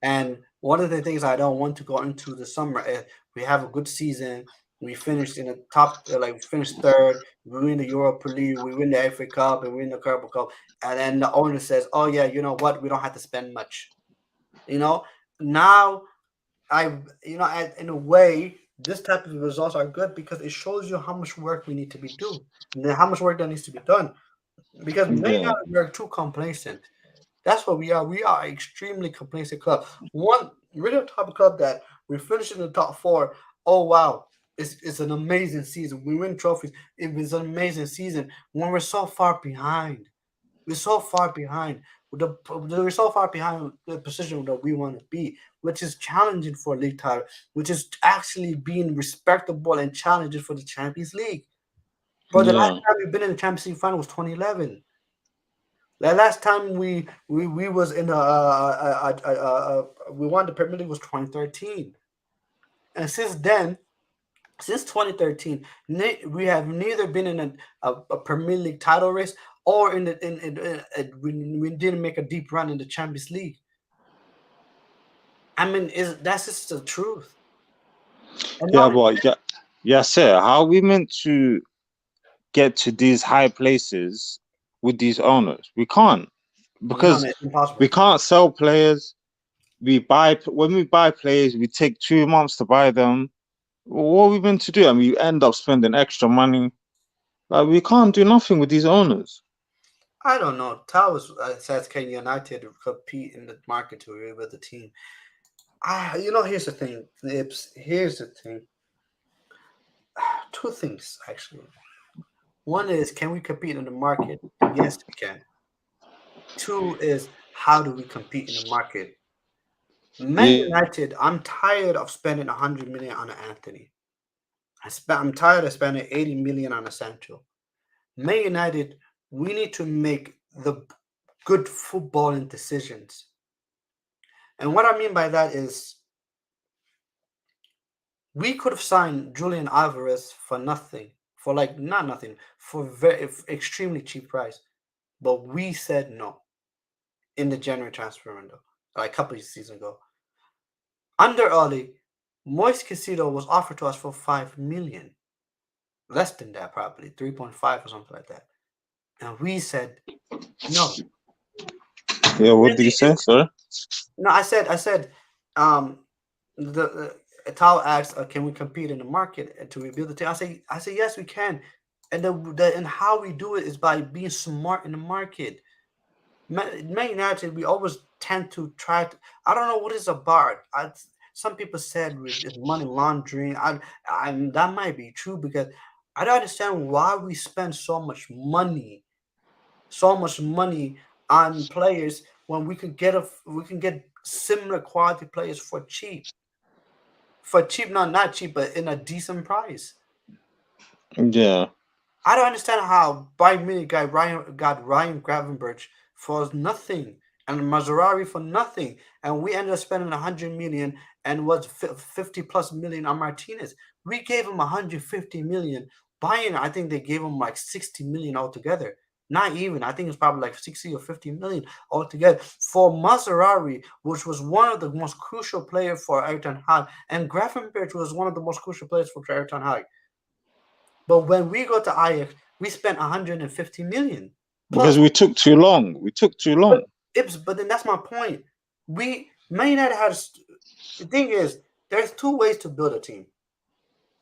And one of the things I don't want to go into the summer is we have a good season. We finished in the top, like we finished third. We win the Europa League. We win the FA Cup and win the Carabao Cup. And then the owner says, "Oh yeah, you know what? We don't have to spend much." You know, now in a way, this type of results are good because it shows you how much work we need to be doing, and then how much work that needs to be done. Because maybe yeah, we're too complacent. That's what we are. We are an extremely complacent club. We're the type of club that we finish in the top four. Oh wow, it's an amazing season. We win trophies. It was an amazing season. When we're so far behind, we're so far behind. We're so far behind the position that we want to be, which is challenging for a league title, which is actually being respectable and challenging for the Champions League. Bro, the last yeah, time we've been in the Champions League final was 2011. The last time we was in we won the Premier League was 2013, and since then, since 2013, we have neither been in a Premier League title race or we didn't make a deep run in the Champions League. I mean, is that's just the truth. And yeah. not But yeah, yeah, sir. How are we meant to get to these high places with these owners? We can't no, because it's impossible. we can't sell players. We buy when we buy players, we take 2 months to buy them. What are we meant to do? And we end up spending extra money. Like we can't do nothing with these owners. I don't know. Towers says can United compete in the market to with the team? Here's the thing, Nips. Here's the thing. Two things actually. One is can we compete in the market? Yes, we can. Two is how do we compete in the market? Man Yeah, United, I'm tired of spending 100 million on Anthony. I'm tired of spending 80 million on a Sancho. Man United, we need to make the good footballing decisions. And what I mean by that is we could have signed Julian Alvarez for nothing, for like not nothing, for very extremely cheap price. But we said no in the January transfer window, like a couple of seasons ago. Under Oli, Moise Casido was offered to us for 5 million, less than that probably 3.5 or something like that, and we said no. yeah. What did you Really, say, sir? no, I said, um, the Tao asked, "Can we compete in the market to rebuild the team?" I say yes, we can, and and how we do it is by being smart in the market. Man United, we always tend to try to. I don't know what it's about. Some people said it's money laundering. That might be true because I don't understand why we spend so much money on players when we can get similar quality players for cheap, not cheap, but in a decent price. Yeah, I don't understand how Bayern Munich got Ryan Gravenberch for nothing and Maserati for nothing, and we ended up spending 100 million and was 50 plus million on Martinez. We gave him 150 million. Bayern, I think they gave him like 60 million altogether. Not even. I think it's probably like 60 or 50 million altogether for Maserati, which was one of the most crucial players for Ayrton Hag, and Gravenberch was one of the most crucial players for Ayrton Hag. But when we go to Ajax, we spent 150 million plus. because we took too long. We took too But long. but then that's my point. We Man United has the thing is there's two ways to build a team.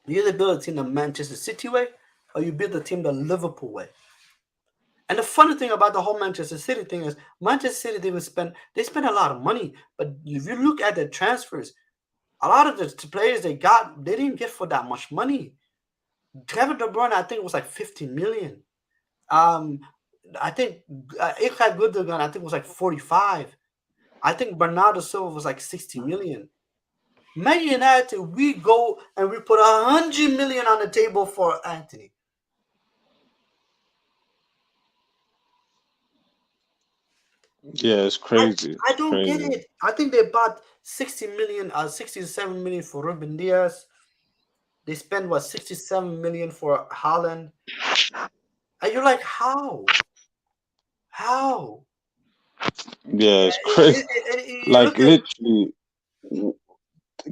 You either build a team the Manchester City way, or you build a team the Liverpool way. And the funny thing about the whole Manchester City thing is Manchester City they spend a lot of money, but if you look at their transfers, a lot of the players they didn't get for that much money. Kevin De Bruyne, I think, was like 50 million. Um, I think Ilkay Gundogan, I think was like 45. I think Bernardo Silva was like 60 million. Man United, we go and we put 100 million on the table for Anthony. Yeah, it's I crazy. I It's don't get crazy. it. I think they bought 60 million, 67 million for Ruben Diaz. They spend what 67 million for Holland, and you're like, how? How? Yeah, it's crazy. You Like look at literally,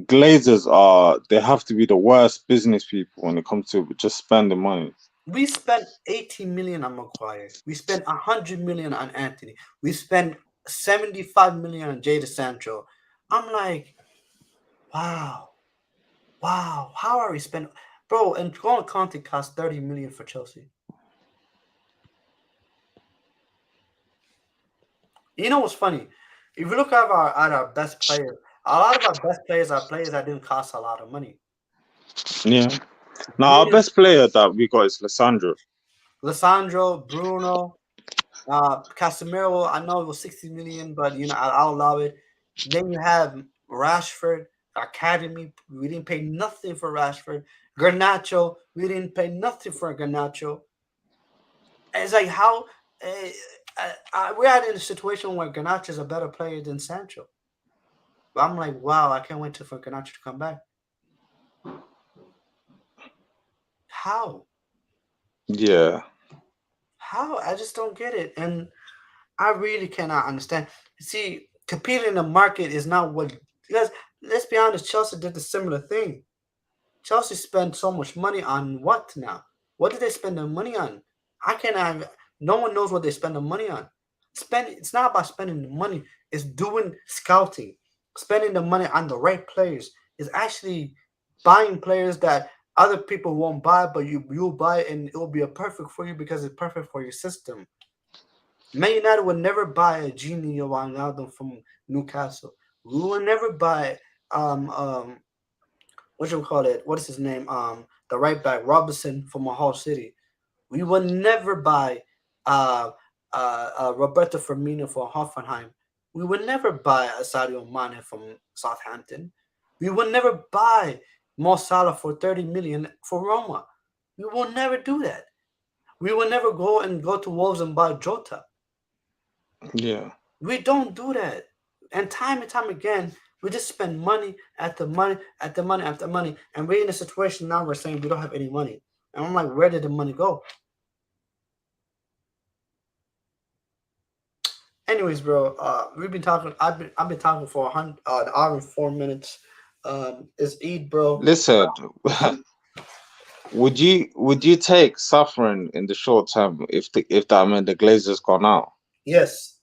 Glazers are they have to be the worst business people when it comes to just spending money. we spent 80 million on Maguire. We spent 100 million on Anthony. We spent 75 million on Jada Sancho. I'm like, wow, wow. How are we spending, bro? And N'Golo Conte cost 30 million for Chelsea. You know what's funny? If you look at our best players, a lot of our best players are players that didn't cost a lot of money. Yeah. Now our Meaning best player that we got is Lissandro. Lissandro, Bruno, Casemiro. I know it was 60 million, but I'll allow it. Then you have Rashford Academy. We didn't pay nothing for Rashford. Garnacho. We didn't pay nothing for Garnacho. It's like how we're at in a situation where Garnacho is a better player than Sancho. But I'm like, wow, I can't wait for Garnacho to come back. How? Yeah. How? I just don't get it. And I really cannot understand. See, competing in the market is not what, because let's be honest, Chelsea did the similar thing. Chelsea spent so much money on what now? What did they spend their money on? I cannot. No one knows what they spend the money on. It's not about spending the money. It's doing scouting, spending the money on the right players. It's actually buying players that other people won't buy, but you'll buy it and it will be a perfect for you because it's perfect for your system. Man United would never buy a Genie Wijnaldum from Newcastle. We will never buy what you call it? What is his name? The right back Robinson from Hull City. We will never buy uh, Roberto Firmino for Hoffenheim. We would never buy Sadio Mane from Southampton. We will never buy Mo Salah for 30 million for Roma. We will never do that. We will never go to Wolves and buy Jota. Yeah. We don't do that. And time again, we just spend money after money after money after money. And we're in a situation now we're saying we don't have any money. And I'm like, where did the money go? Anyways, bro, we've been talking. I've been talking for an hour and 4 minutes. It's Eid, bro. Listen, would you take suffering in the short term if that meant the Glazers gone out? Yes.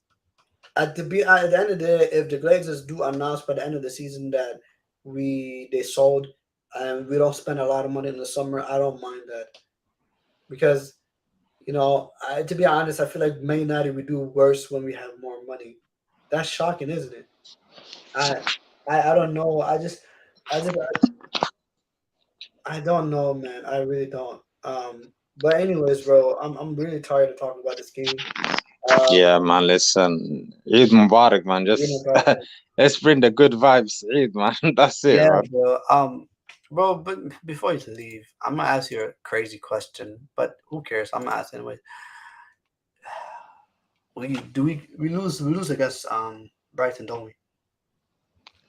At the end of the day, if the Glazers do announce by the end of the season that they sold and we don't spend a lot of money in the summer, I don't mind that because to be honest, I feel like Man United we do worse when we have more money. That's shocking, isn't it? I I don't know. I don't know, man. I really don't. But anyways, bro, I'm really tired of talking about this game. Um, Yeah, man. Listen, Eid Mubarak, man. Just bro. let's bring the good vibes, Eid, man. That's it, Yeah, man. bro. Bro, but before you leave, I'm gonna ask you a crazy question, but who cares? I'm gonna ask anyway. We lose against Brighton, don't we?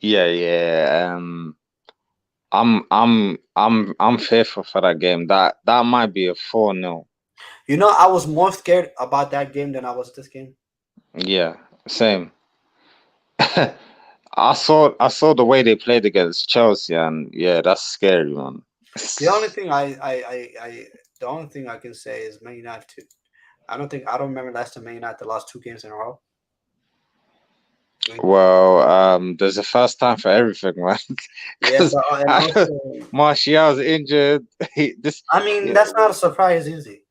Yeah, yeah. I'm fearful for that game. That might be a 4-0. I was more scared about that game than I was this game. Yeah, same. I saw the way they played against Chelsea, and yeah, that's scary, man. The only thing the only thing I can say is Man United. I don't remember last time Man United lost 2 games in a row. Well, there's a first time for everything, man. Yeah, Because but and also, Martial's injured. I mean, Yeah, that's not a surprise, is it?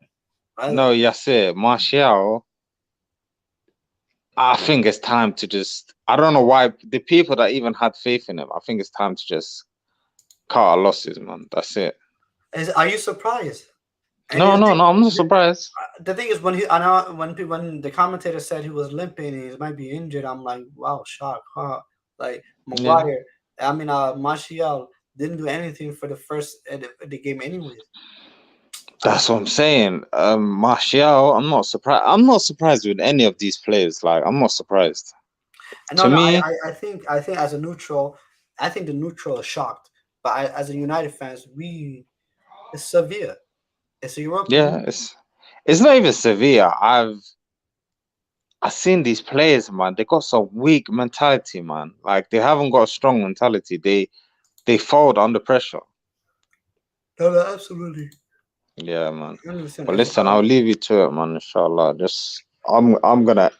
no, Either. yes, it. Martial. I think it's time to just. I don't know why the people that even had faith in him. I think it's time to just cut our losses, man. That's it. Are you surprised? And No, the no, thing, no. I'm not surprised. the thing is, I know when the commentator said he was limping and he might be injured, I'm like, wow, shock, huh? Like Yeah, Maguire, Martial didn't do anything for the first the game, anyways. that's what I'm saying. Martial. I'm not surprised. I'm not surprised with any of these players. Like, I'm not surprised. No, To no, me, I think as a neutral, I think the neutral is shocked But as a United fans, it's Sevilla. It's a European Yeah, League. it's not even Sevilla. I've seen these players, man. They got some weak mentality, man. Like they haven't got a strong mentality. They fold under pressure. No, no, absolutely. Yeah, man. 100%. But It's listen, I'll leave you to it, man. Inshallah. Just I'm gonna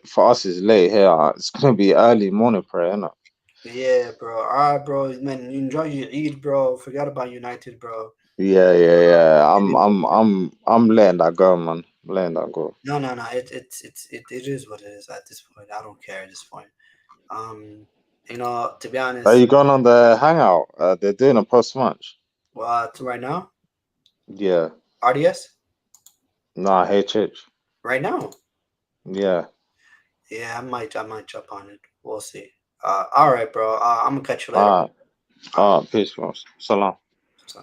for us it's late here. It's gonna be early morning prayer, innit? yeah, bro. All right, bro. Man, enjoy your Eid, bro. Forgot about United, bro. Yeah, yeah, yeah. It is what it is. I'm letting that go, man. Letting that go. No, no, no. It is what it is at this point. I don't care at this point. Um, to be Are honest, you going on the hangout? They're doing a post match. right now, Yeah. RDS, Nah, HH. right now. Yeah. Yeah, I might jump on it. We'll see. All right, bro. I'm gonna catch you later. Alright. All right. Alright, peace, bros. Salam. So.